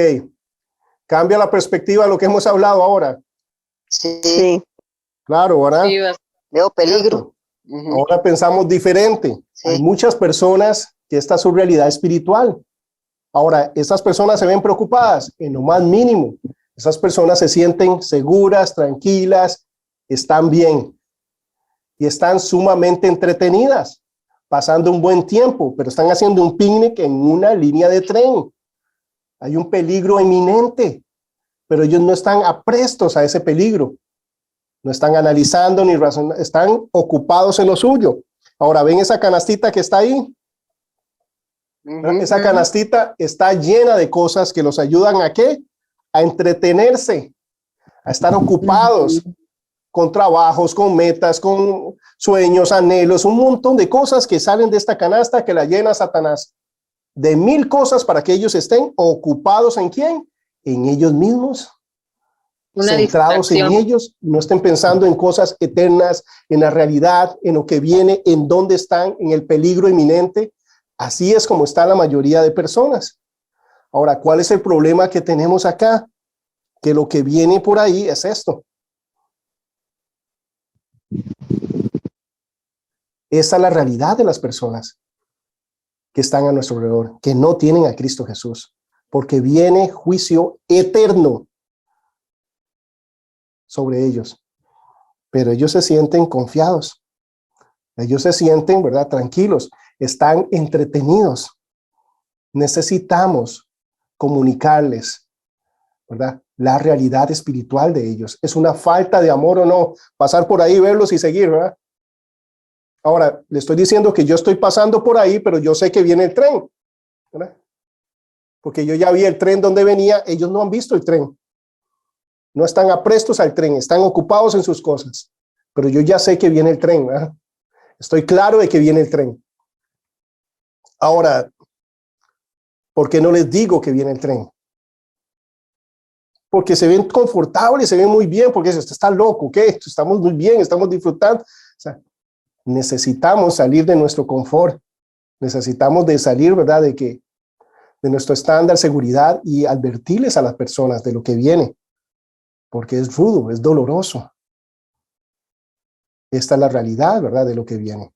Cambia la perspectiva de lo que hemos hablado ahora. Sí. Claro, ¿verdad? Sí, Veo peligro. Ahora pensamos diferente. Sí. Hay muchas personas que esta es su realidad espiritual. Ahora, estas personas se ven preocupadas en lo más mínimo. Esas personas se sienten seguras, tranquilas, están bien y están sumamente entretenidas, pasando un buen tiempo, pero están haciendo un picnic en una línea de tren. Hay un peligro inminente, pero ellos no están aprestos a ese peligro. No están analizando ni razonando, están ocupados en lo suyo. Ahora, ¿ven esa canastita que está ahí? Esa canastita está llena de cosas que los ayudan ¿a qué? A entretenerse, a estar ocupados con trabajos, con metas, con sueños, anhelos, un montón de cosas que salen de esta canasta que la llena Satanás. De 1000 cosas para que ellos estén ocupados ¿en quién? En ellos mismos. Centrados en ellos, no estén pensando en cosas eternas, en la realidad, en lo que viene, en dónde están, en el peligro inminente. Así es como está la mayoría de personas. Ahora, ¿cuál es el problema que tenemos acá? Que lo que viene por ahí es esto. Esa es la realidad de las personas que están a nuestro alrededor, que no tienen a Cristo Jesús, porque viene juicio eterno sobre ellos. Pero ellos se sienten confiados. Ellos se sienten, ¿verdad?, tranquilos. Están entretenidos. Necesitamos comunicarles, ¿verdad?, la realidad espiritual de ellos. Es una falta de amor o no pasar por ahí, verlos y seguir, ¿verdad? Ahora, le estoy diciendo que yo estoy pasando por ahí, pero yo sé que viene el tren, ¿verdad? Porque yo ya vi el tren donde venía, ellos no han visto el tren. No están aprestos al tren, están ocupados en sus cosas. Pero yo ya sé que viene el tren, ¿verdad? Estoy claro de que viene el tren. Ahora, ¿por qué no les digo que viene el tren? Porque se ven confortables, se ven muy bien, porque usted está loco, ¿qué? Estamos muy bien, estamos disfrutando. O sea, necesitamos salir de nuestro confort, necesitamos de salir, ¿verdad?, de nuestro estándar de seguridad y advertirles a las personas de lo que viene, porque es rudo, es doloroso. Esta es la realidad, ¿verdad?, de lo que viene.